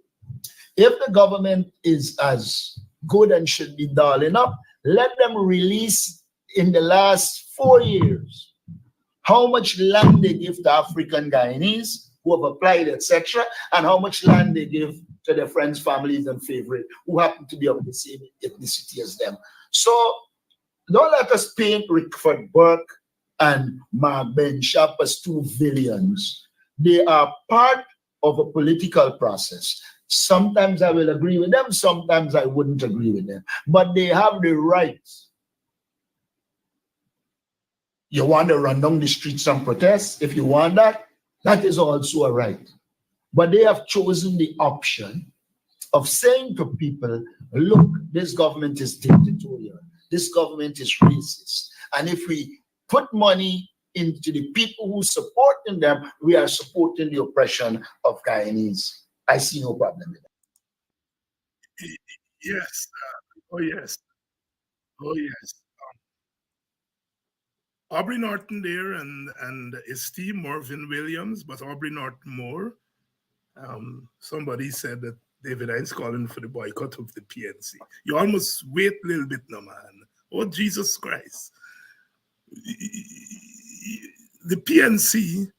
if the government is as good and should be dialing up, let them release in the last 4 years how much land they give to African Guyanese who have applied, etc., and how much land they give to their friends, families, and favorite who happen to be of the same ethnicity as them. So don't let us paint Rickford Burke and Mark Benchap as two villains. They are part of a political process. Sometimes I will agree with them, sometimes I wouldn't agree with them, but they have the right. You want to run down the streets and protest? If you want that, that is also a right. But they have chosen the option of saying to people, look, this government is dictatorial. This government is racist. And if we put money into the people who supporting them, we are supporting the oppression of Guyanese. I see no problem with that. Yes. Oh, yes. Oh, yes. Aubrey Norton there and esteemed Marvin Williams, but Aubrey Norton more. Somebody said that David Hines calling for the boycott of the PNC. You almost wait a little bit now, man. Oh, Jesus Christ. The PNC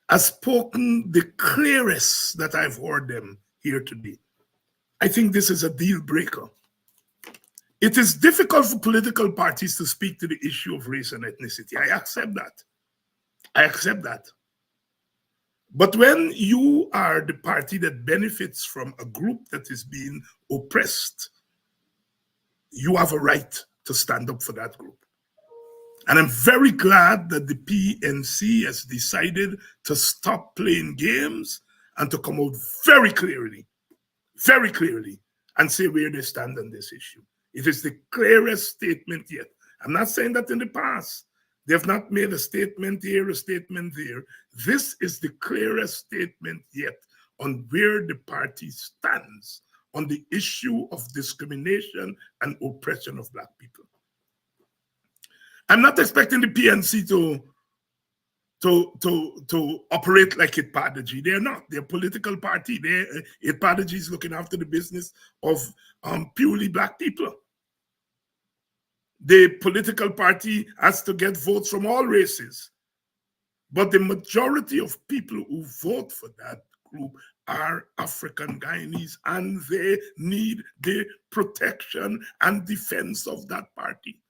has spoken the clearest that I've heard them here today. I think this is a deal breaker. It is difficult for political parties to speak to the issue of race and ethnicity. I accept that. I accept that. But when you are the party that benefits from a group that is being oppressed, you have a right to stand up for that group. And I'm very glad that the PNC has decided to stop playing games and to come out very clearly, and say where they stand on this issue. It is the clearest statement yet. I'm not saying that in the past. They have not made a statement here, a statement there. This is the clearest statement yet on where the party stands on the issue of discrimination and oppression of Black people. I'm not expecting the PNC to operate like Itpadaji. They're not. They're a political party. Itpadaji is looking after the business of purely Black people. The political party has to get votes from all races. But the majority of people who vote for that group are African Guyanese, and they need the protection and defense of that party.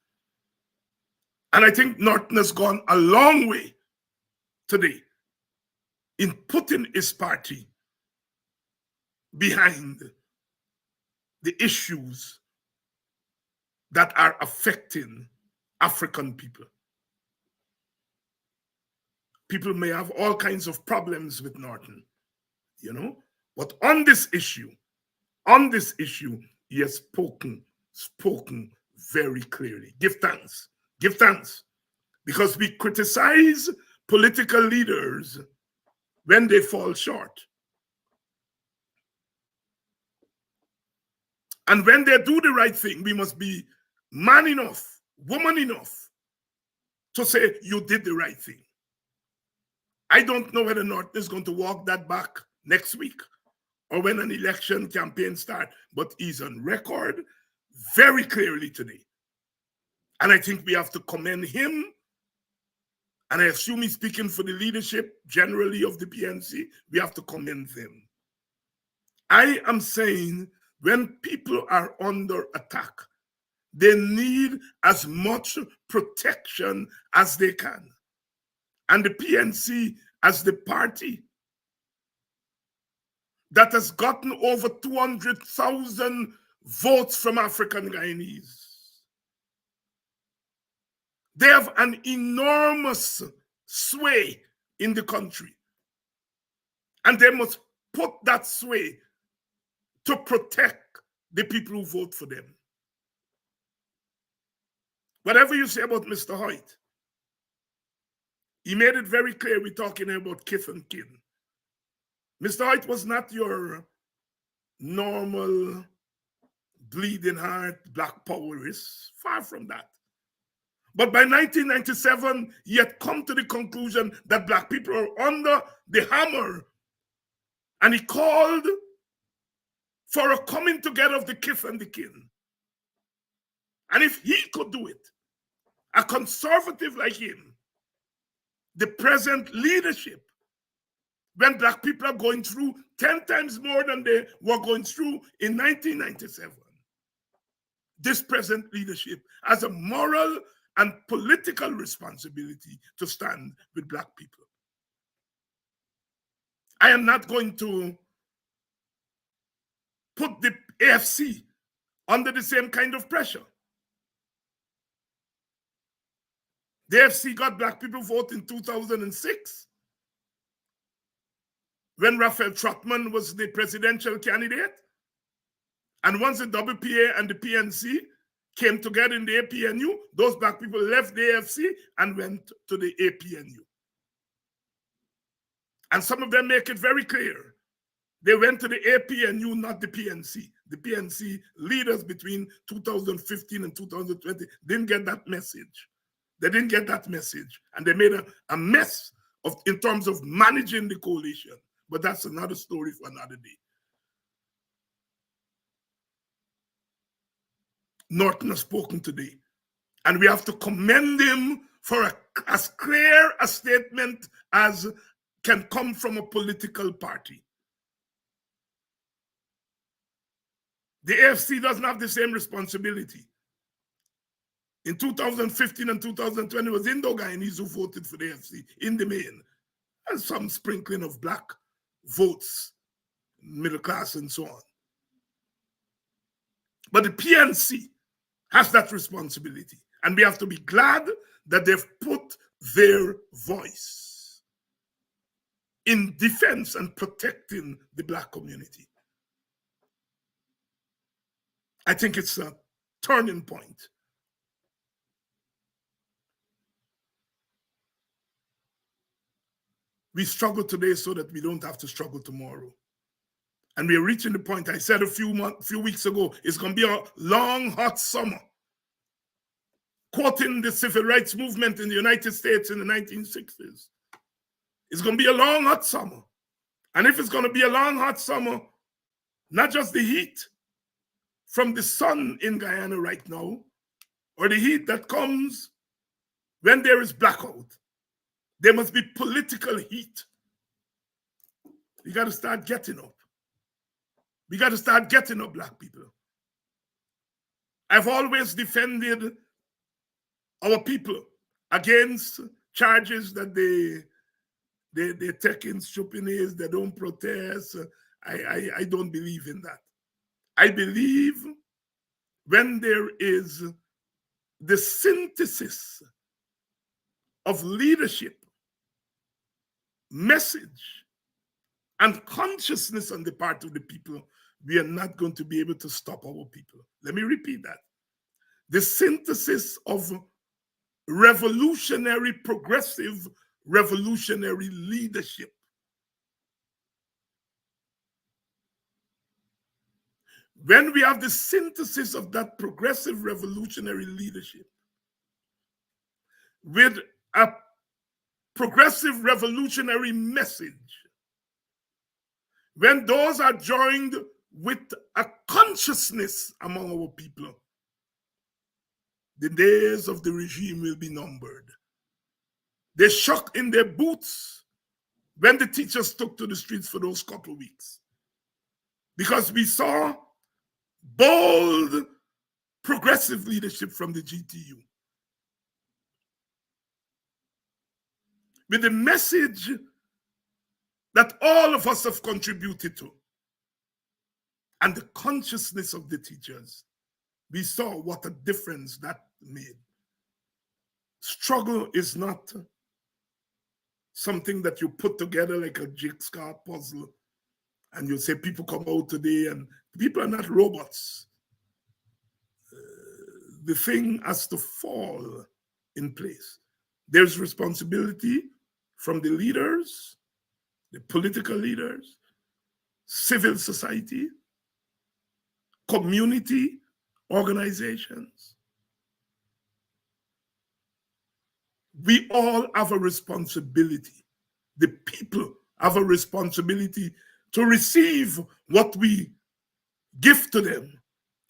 And I think Norton has gone a long way today in putting his party behind the issues that are affecting African people. People may have all kinds of problems with Norton, you know, but on this issue, he has spoken very clearly. Give thanks, because we criticize political leaders when they fall short. And when they do the right thing, we must be man enough, woman enough to say, you did the right thing. I don't know whether Norton is going to walk that back next week or when an election campaign starts, but he's on record very clearly today. And I think we have to commend him, and I assume he's speaking for the leadership generally of the PNC. We have to commend them. I am saying when people are under attack, they need as much protection as they can. And the PNC, as the party that has gotten over 200,000 votes from African Guyanese, they have an enormous sway in the country. And they must put that sway to protect the people who vote for them. Whatever you say about Mr. Hoyt, he made it very clear we're talking about kith and kin. Mr. Hoyt was not your normal bleeding heart black powerist, far from that. But by 1997, he had come to the conclusion that black people are under the hammer, and he called for a coming together of the kith and the kin. And if he could do it, a conservative like him, the present leadership, when black people are going through 10 times more than they were going through in 1997, this present leadership has a moral and political responsibility to stand with black people. I am not going to put the AFC under the same kind of pressure. The AFC got black people vote in 2006 when Raphael Trotman was the presidential candidate. And once the WPA and the PNC came together in the APNU, those black people left the AFC and went to the APNU. And some of them make it very clear. They went to the APNU, not the PNC. The PNC leaders between 2015 and 2020 didn't get that message. They didn't get that message. And they made a mess in terms of managing the coalition. But that's another story for another day. Norton has spoken today. And we have to commend him for as clear a statement as can come from a political party. The AFC doesn't have the same responsibility. In 2015 and 2020, it was Indo-Guyanese who voted for the AFC in the main, and some sprinkling of black votes, middle class and so on. But the PNC has that responsibility, and we have to be glad that they've put their voice in defense and protecting the black community. I think it's a turning point. We struggle today so that we don't have to struggle tomorrow. And we're reaching the point, I said a few weeks ago, it's going to be a long, hot summer. Quoting the civil rights movement in the United States in the 1960s. It's going to be a long, hot summer. And if it's going to be a long, hot summer, not just the heat from the sun in Guyana right now, or the heat that comes when there is blackout, there must be political heat. We got to start getting up. We got to start getting up, black people. I've always defended our people against charges that they take in stupidness, they don't protest. I don't believe in that. I believe when there is the synthesis of leadership, message, and consciousness on the part of the people, we are not going to be able to stop our people. Let me repeat that. The synthesis of revolutionary, progressive, revolutionary leadership. When we have the synthesis of that progressive revolutionary leadership with a progressive revolutionary message, when those are joined with a consciousness among our people, the days of the regime will be numbered. They shook in their boots when the teachers took to the streets for those couple of weeks, because we saw bold, progressive leadership from the GTU. With the message that all of us have contributed to, and the consciousness of the teachers, we saw what a difference that made. Struggle is not something that you put together like a jigsaw puzzle and you say people come out today, and people are not robots. The thing has to fall in place. There's responsibility from the leaders, the political leaders, civil society, community organizations. We all have a responsibility. The people have a responsibility to receive what we give to them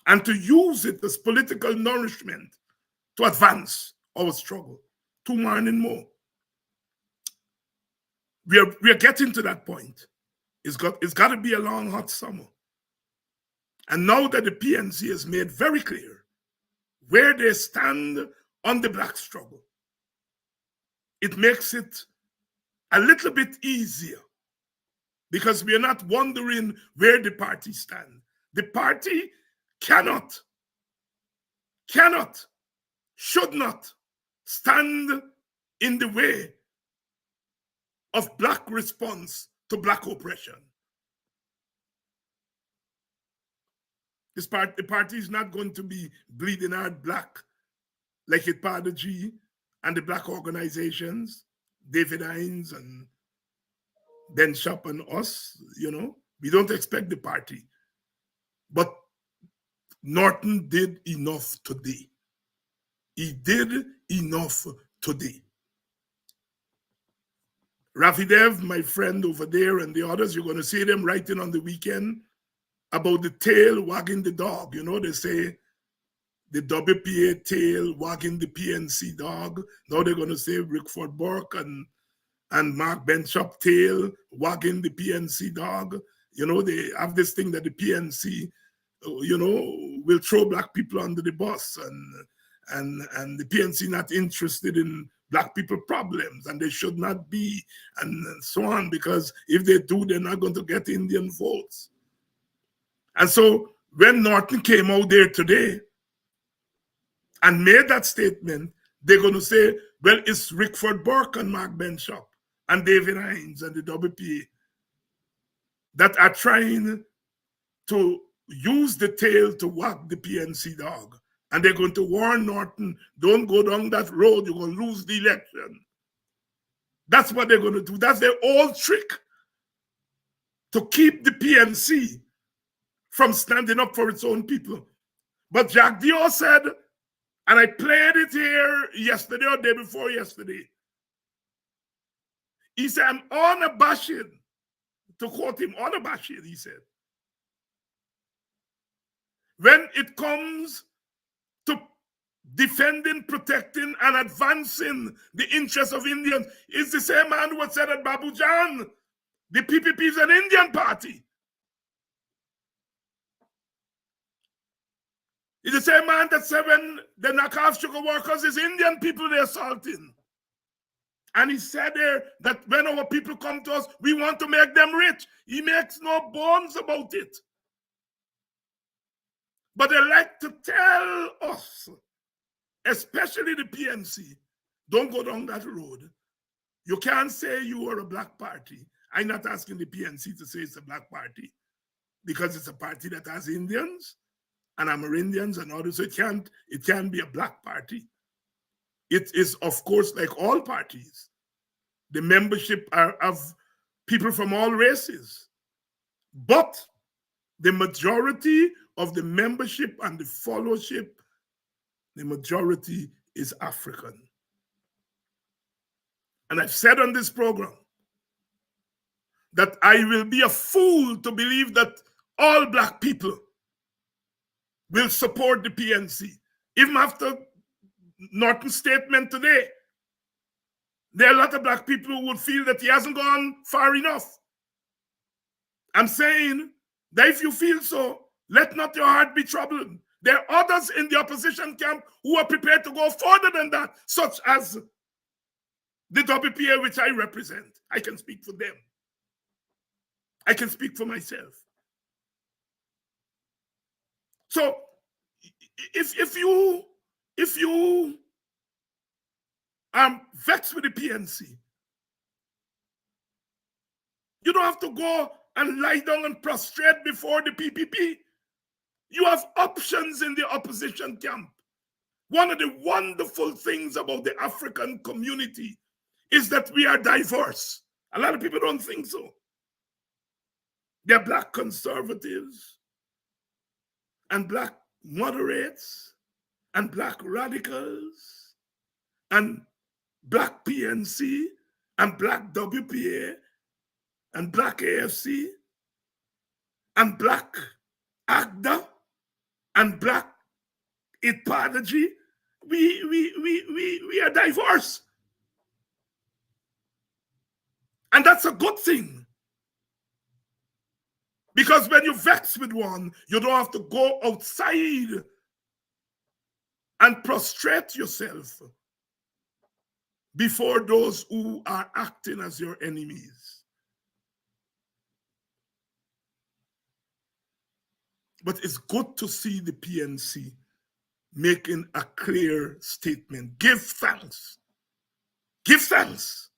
and to use it as political nourishment to advance our struggle. To more and more. We are getting to that point. It's got to be a long, hot summer. And now that the PNC has made very clear where they stand on the black struggle, it makes it a little bit easier because we are not wondering where the party stands. The party cannot, should not stand in the way of black response to black oppression. The party is not going to be bleeding out black like it part of G and the black organizations, David Hines and Ben Shop and us, we don't expect the party. But Norton did enough today. He did enough today. Rafidev, my friend over there, and the others, you're going to see them writing on the weekend about the tail wagging the dog. They say the WPA tail wagging the PNC dog. Now they're going to say Rickford Burke and Mark Benchop tail wagging the PNC dog. They have this thing that the PNC, will throw black people under the bus and the PNC not interested in black people problems and they should not be and so on, because if they do, they're not going to get Indian votes. And so when Norton came out there today and made that statement, they're going to say, well, it's Rickford Burke and Mark Benchop and David Hines and the WPA that are trying to use the tail to wag the PNC dog. And they're going to warn Norton, don't go down that road, you're going to lose the election. That's what they're going to do. That's their old trick to keep the PNC from standing up for its own people. But Jack Dior said, and I played it here yesterday or day before yesterday, he said, I'm unabashed, to quote him, unabashed, he said. When it comes to defending, protecting, and advancing the interests of Indians, it's the same man who had said at Babu Jan, the PPP is an Indian party. It's the same man that said when the knockoff sugar workers is Indian people they're assaulting. And he said there that when our people come to us, we want to make them rich. He makes no bones about it. But they like to tell us, especially the PNC, don't go down that road. You can't say you are a black party. I'm not asking the PNC to say it's a black party because it's a party that has Indians and Amerindians and others. So it can't be a black party. It is, of course, like all parties. The membership are of people from all races. But the majority of the membership and the followership, the majority is African. And I've said on this program that I will be a fool to believe that all black people will support the PNC. Even after Norton's statement today, there are a lot of black people who would feel that he hasn't gone far enough. I'm saying that if you feel so, let not your heart be troubled. There are others in the opposition camp who are prepared to go further than that, such as the WPA, which I represent. I can speak for them. I can speak for myself. So if you are vexed with the PNC, you don't have to go and lie down and prostrate before the PPP. You have options in the opposition camp. One of the wonderful things about the African community is that we are diverse. A lot of people don't think so. There are black conservatives and black moderates and black radicals and black PNC and black WPA and black AFC and black AGDA and black ITPADG. We are diverse. And that's a good thing. Because when you vex with one, you don't have to go outside and prostrate yourself before those who are acting as your enemies. But it's good to see the PNC making a clear statement. Give thanks. Give thanks.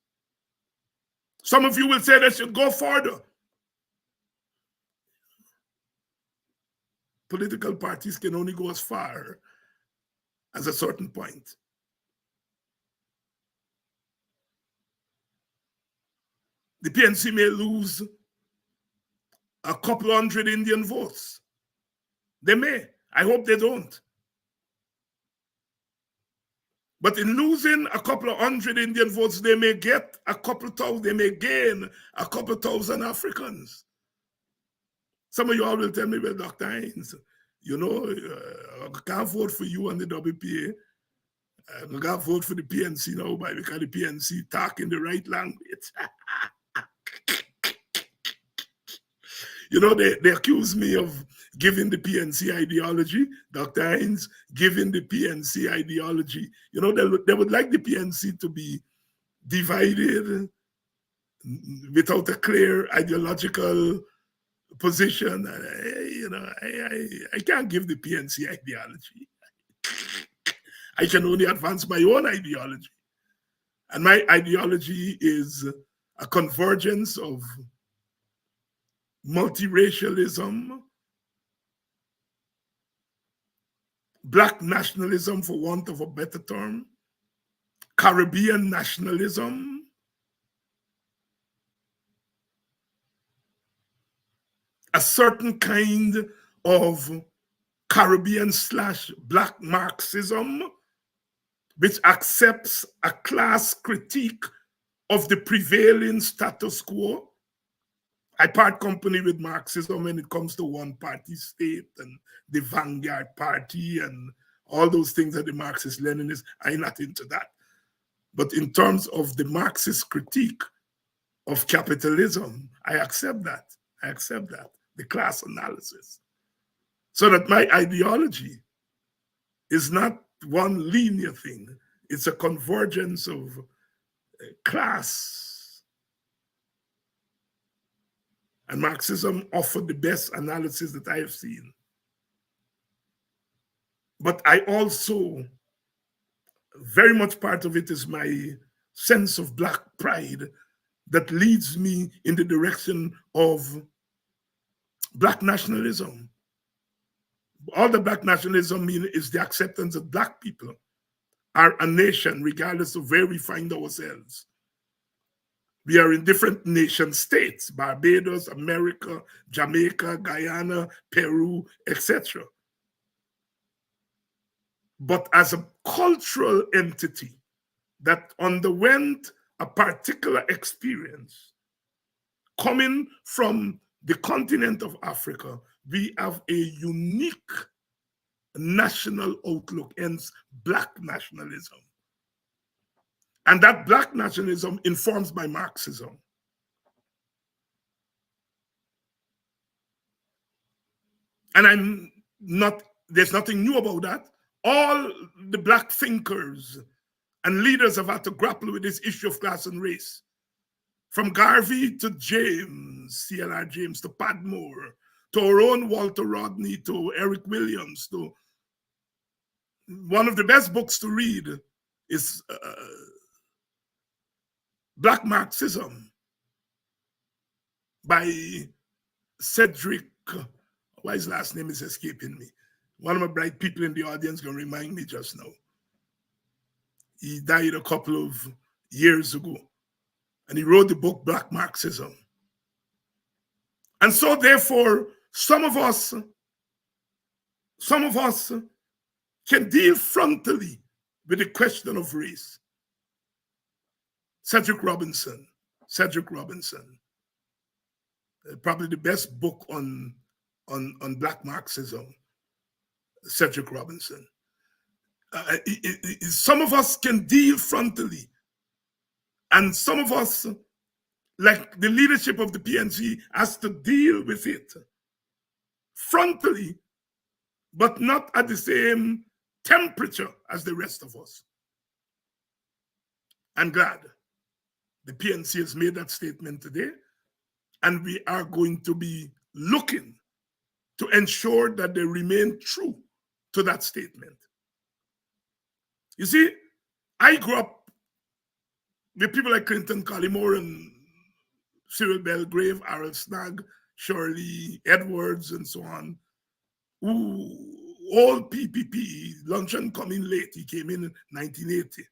Some of you will say they should go further. Political parties can only go as far as a certain point. The PNC may lose a couple hundred Indian votes. They may. I hope they don't. But in losing a couple of hundred Indian votes, they may get a couple thousand, they may gain a couple thousand Africans. Some of you all will tell me, well, Dr. Hines, you know, I can't vote for you and the WPA. I can't vote for the PNC now because the PNC talking the right language. You know, they accuse me of giving the PNC ideology, Dr. Hines, giving the PNC ideology. You know, they would like the PNC to be divided without a clear ideological position. You know, I can't give the PNC ideology. I can only advance my own ideology. And my ideology is a convergence of multiracialism, black nationalism, for want of a better term, Caribbean nationalism, a certain kind of Caribbean/black Marxism, which accepts a class critique of the prevailing status quo. I part company with Marxism when it comes to one-party state and the vanguard party and all those things that the Marxist-Leninists, I'm not into that. But in terms of the Marxist critique of capitalism, I accept that. I accept that, the class analysis. So that my ideology is not one linear thing. It's a convergence of class. And Marxism offered the best analysis that I have seen. But I also, very much part of it is my sense of black pride that leads me in the direction of black nationalism. All the black nationalism means is the acceptance that black people are a nation regardless of where we find ourselves. We are in different nation states, Barbados, America, Jamaica, Guyana, Peru, etc. But as a cultural entity that underwent a particular experience, coming from the continent of Africa, we have a unique national outlook, hence black nationalism. And that black nationalism informs by Marxism. And there's nothing new about that. All the black thinkers and leaders have had to grapple with this issue of class and race. From Garvey to James, C.L.R. James, to Padmore, to our own Walter Rodney, to Eric Williams, to one of the best books to read is Black Marxism by Cedric, why his last name is escaping me. One of my bright people in the audience can remind me just now. He died a couple of years ago. And he wrote the book Black Marxism. And so therefore, some of us can deal frontally with the question of race. Cedric Robinson, probably the best book on Black Marxism, Cedric Robinson. Some of us can deal frontally, and some of us, like the leadership of the PNC, has to deal with it frontally, but not at the same temperature as the rest of us. I'm glad the PNC has made that statement today, and we are going to be looking to ensure that they remain true to that statement. You see, I grew up with people like Clinton Collymore and Cyril Belgrave, Harold Snag, Shirley Edwards, and so on, who all PPP, luncheon coming late. He came in 1980,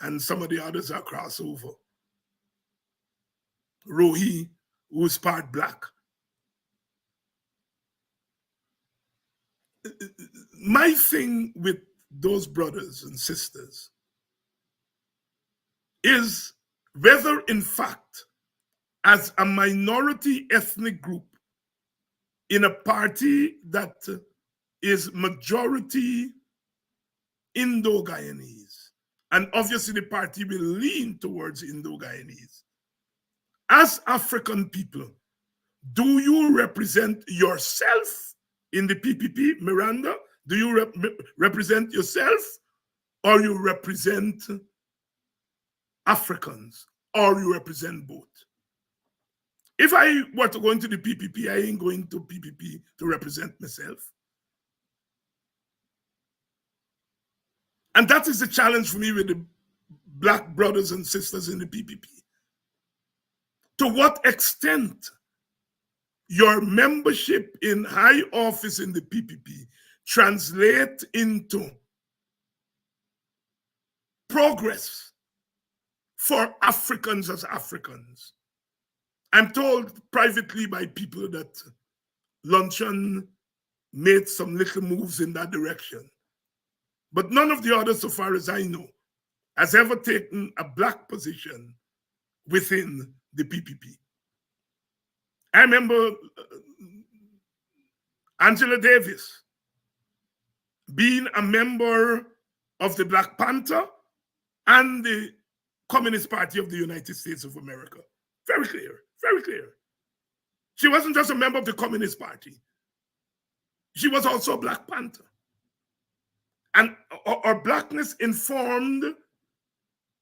and some of the others are crossover. Rohi, who is part Black. My thing with those brothers and sisters is whether, in fact, as a minority ethnic group in a party that is majority Indo-Guyanese, and obviously the party will lean towards Indo-Guyanese, as African people, do you represent yourself in the PPP, Miranda? Do you represent yourself, or you represent Africans, or you represent both? If I were to go into the PPP, I ain't going to PPP to represent myself. And that is the challenge for me with the Black brothers and sisters in the PPP. To what extent your membership in high office in the PPP translate into progress for Africans as Africans? I'm told privately by people that Luncheon made some little moves in that direction. But none of the others, so far as I know, has ever taken a Black position within the PPP. I remember Angela Davis being a member of the Black Panther and the Communist Party of the United States of America. Very clear, very clear. She wasn't just a member of the Communist Party. She was also a Black Panther. And her Blackness informed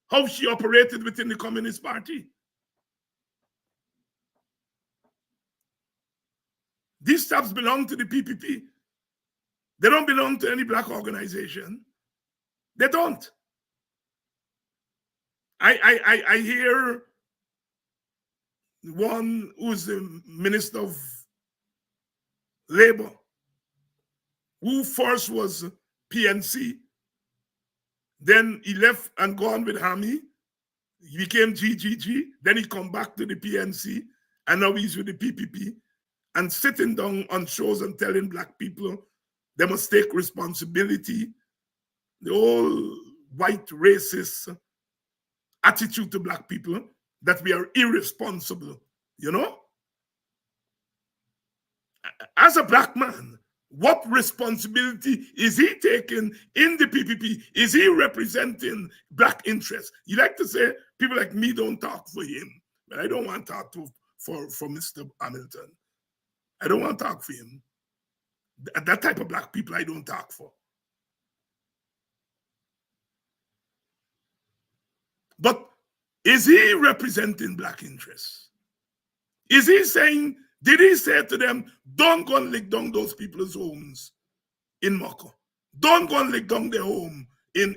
how she operated within the Communist Party. These staffs belong to the PPP. They don't belong to any Black organization. They don't. I hear one who's the Minister of Labor, who first was PNC, then he left and gone with Hami. He became GGG, then he come back to the PNC, and now he's with the PPP, and sitting down on shows and telling Black people they must take responsibility. The whole white racist attitude to Black people, that we are irresponsible, you know? As a Black man, what responsibility is he taking in the PPP? Is he representing Black interests? You like to say people like me don't talk for him, but I don't want to talk for Mr. Hamilton. I don't want to talk for him. That type of Black people I don't talk for. But is he representing Black interests? Is he saying, did he say to them, don't go and lick down those people's homes in Moko? Don't go and lick down their home in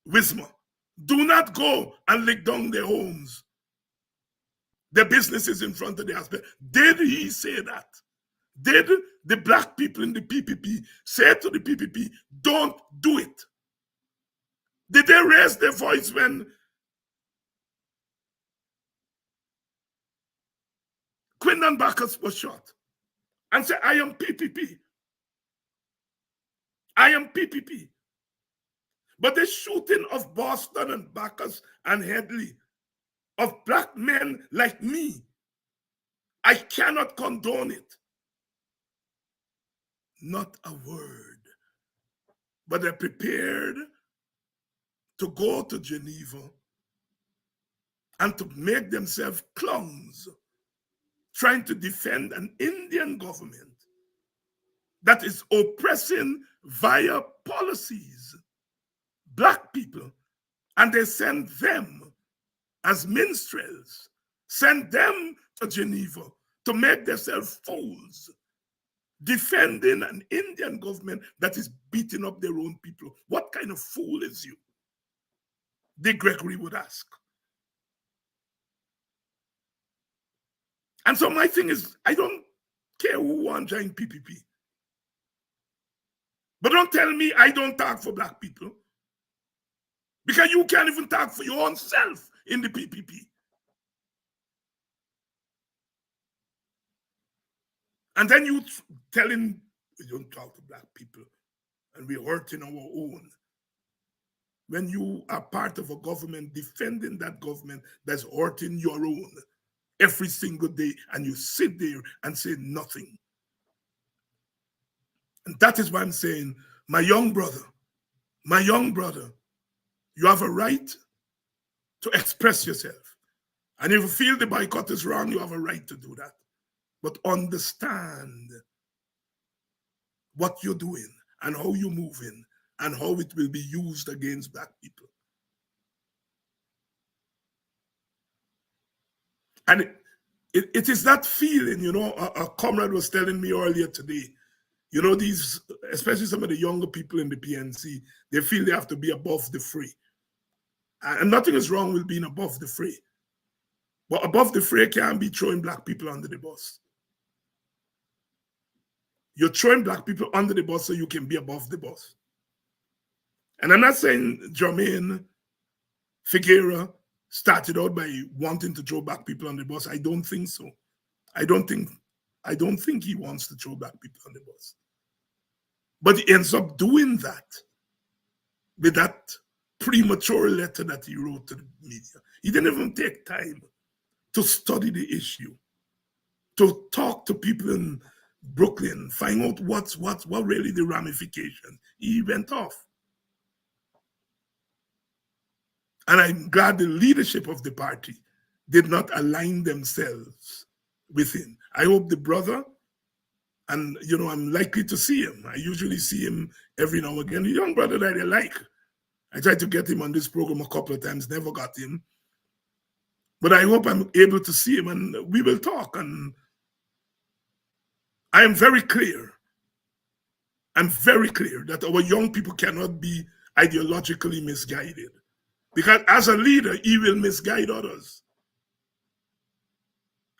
Wisma. Do not go and lick down their homes, their businesses in front of the hospital. Did he say that? Did the Black people in the PPP say to the PPP, don't do it? Did they raise their voice when Quinlan Bacchus was shot and said, I am PPP. I am PPP. But the shooting of Boston and Bacchus and Headley, of black men like me, I cannot condone it. Not a word. But they're prepared to go to Geneva and to make themselves clowns, trying to defend an Indian government that is oppressing via policies black people, and they send them as minstrels, send them to Geneva to make themselves fools, defending an Indian government that is beating up their own people. What kind of fool is you? Dick Gregory would ask. And so my thing is, I don't care who wants to join PPP. But don't tell me I don't talk for black people. Because you can't even talk for your own self in the PPP. And then you telling, we don't talk to black people and we're hurting our own. When you are part of a government defending that government that's hurting your own every single day, and you sit there and say nothing. And that is why I'm saying, my young brother, you have a right to express yourself. And if you feel the boycott is wrong, you have a right to do that. But understand what you're doing and how you're moving and how it will be used against black people. And it is that feeling, you know, a comrade was telling me earlier today, you know, these, especially some of the younger people in the PNC, they feel they have to be above the fray. And nothing is wrong with being above the fray. But above the fray can't be throwing black people under the bus. You're throwing black people under the bus so you can be above the bus. And I'm not saying Jermaine Figueroa started out by wanting to throw black people on the bus. I don't think so. I don't think he wants to throw black people on the bus. But he ends up doing that with that premature letter that he wrote to the media. He didn't even take time to study the issue, to talk to people in Brooklyn, find out what really the ramification. He went off. And I'm glad the leadership of the party did not align themselves with him. I hope the brother, and you know, I'm likely to see him. I usually see him every now and again. A young brother that I like. I tried to get him on this program a couple of times, never got him. But I hope I'm able to see him and we will talk. And I am very clear. I'm very clear that our young people cannot be ideologically misguided. Because as a leader, he will misguide others.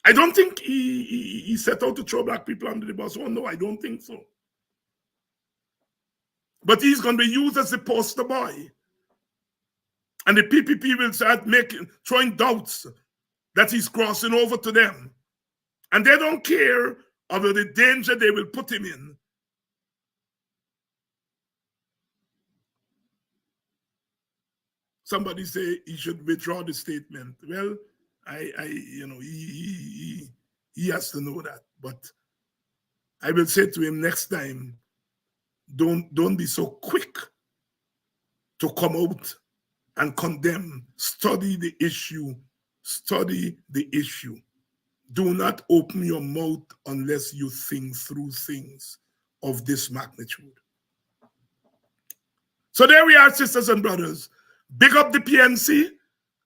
I don't think he set out to throw black people under the bus. Oh no, I don't think so. But he's going to be used as a poster boy. And the PPP will start throwing doubts that he's crossing over to them. And they don't care about the danger they will put him in. Somebody say he should withdraw the statement. Well, you know, he has to know that. But I will say to him next time, don't be so quick to come out and condemn. Study the issue. Study the issue. Do not open your mouth unless you think through things of this magnitude. So there we are, sisters and brothers. Big up the PNC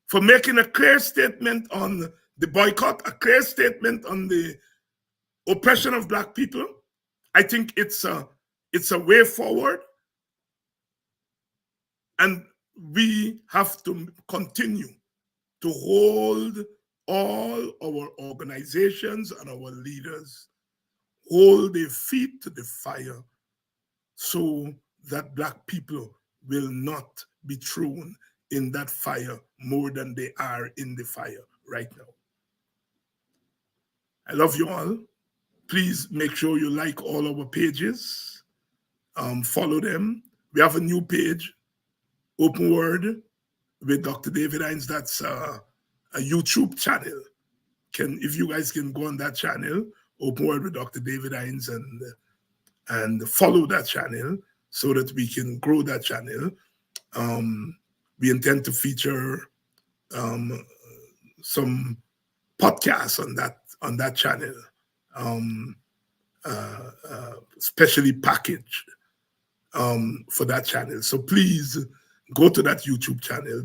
for making a clear statement on the boycott, a clear statement on the oppression of black people. I think it's a way forward. And we have to continue to hold all our organizations and our leaders, hold their feet to the fire so that black people will not be thrown in that fire more than they are in the fire right now. I love you all. Please make sure you like all our pages. Follow them. We have a new page, Open Word with Dr. David Hines. That's a YouTube channel. If you guys can go on that channel, Open Word with Dr. David Hines, and follow that channel so that we can grow that channel. We intend to feature some podcasts on that channel, specially packaged for that channel. So please go to that YouTube channel,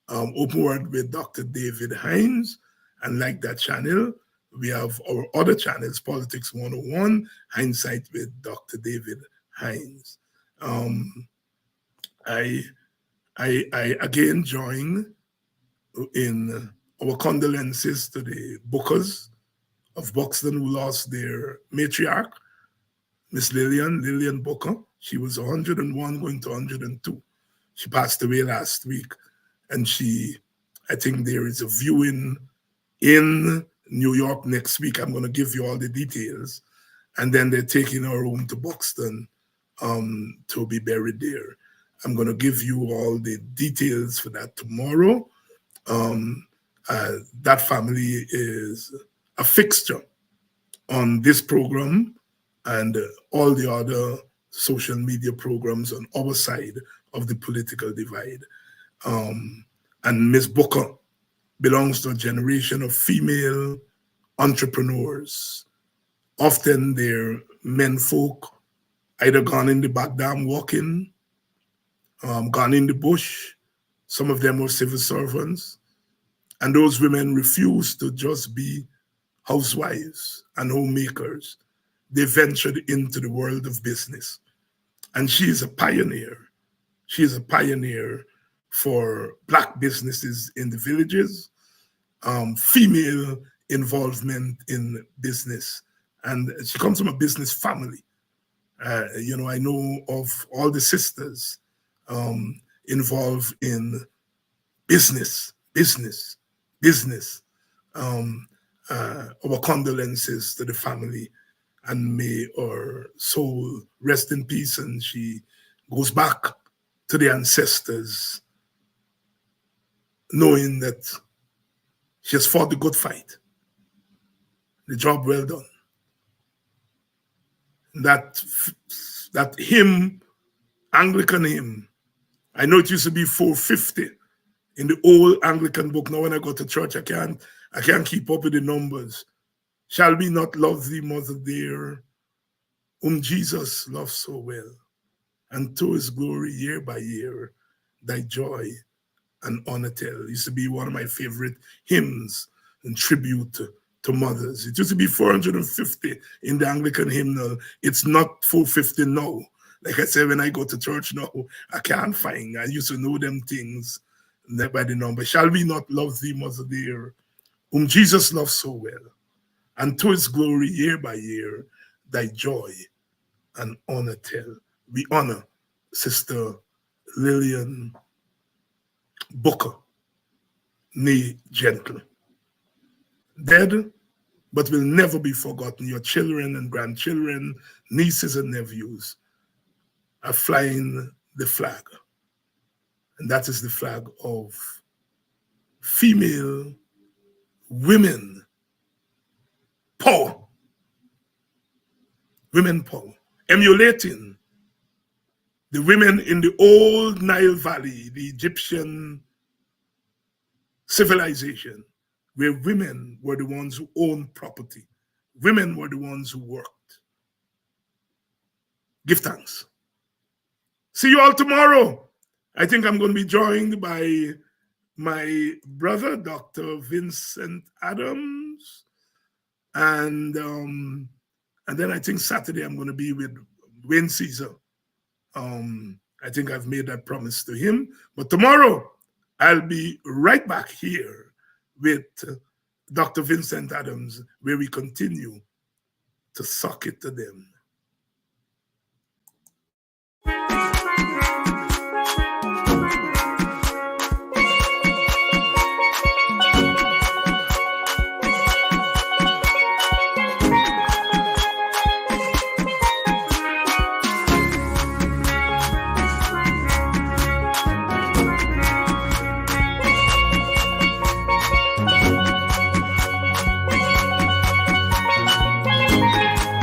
Open Word with Dr. David Hines, and like that channel. We have our other channels, Politics 101, Hindsight with Dr. David Hines. I again join in our condolences to the Bookers of Buxton who lost their matriarch, Miss Lillian Booker. She was 101 going to 102. She passed away last week, and I think there is a viewing in New York next week. I'm going to give you all the details, and then they're taking her home to Buxton to be buried there. I'm going to give you all the details for that tomorrow. That family is a fixture on this program and all the other social media programs on our side of the political divide. And Miss Booker belongs to a generation of female entrepreneurs. Often they're men folk, either gone in the back dam walking, gone in the bush. Some of them were civil servants. And those women refused to just be housewives and homemakers. They ventured into the world of business. And she is a pioneer. She is a pioneer for Black businesses in the villages, female involvement in business. And she comes from a business family. I know of all the sisters involved in business. Our condolences to the family, and may her soul rest in peace, and she goes back to the ancestors, knowing that she has fought the good fight, the job well done. That hymn, Anglican hymn, I know it used to be 450 in the old Anglican book. Now when I go to church, I can't keep up with the numbers. Shall we not love thee, mother dear, whom Jesus loved so well, and to his glory year by year, thy joy and honor tell. It used to be one of my favorite hymns and tribute to mothers. It used to be 450 in the Anglican hymnal. It's not 450 now. Like I said, when I go to church now, I can't find. I used to know them things by the number. Shall we not love thee, mother dear, whom Jesus loved so well, and to his glory year by year, thy joy and honor tell. We honor Sister Lillian Booker, nee Gentle. Dead, but will never be forgotten. Your children and grandchildren, nieces and nephews are flying the flag. And that is the flag of female women power. Women power. Emulating the women in the old Nile Valley, the Egyptian civilization, where women were the ones who owned property. Women were the ones who worked. Give thanks. See you all tomorrow. I think I'm going to be joined by my brother, Dr. Vincent Adams. And then I think Saturday I'm going to be with Wayne Caesar. I think I've made that promise to him. But tomorrow I'll be right back here with Dr. Vincent Adams, where we continue to suck it to them.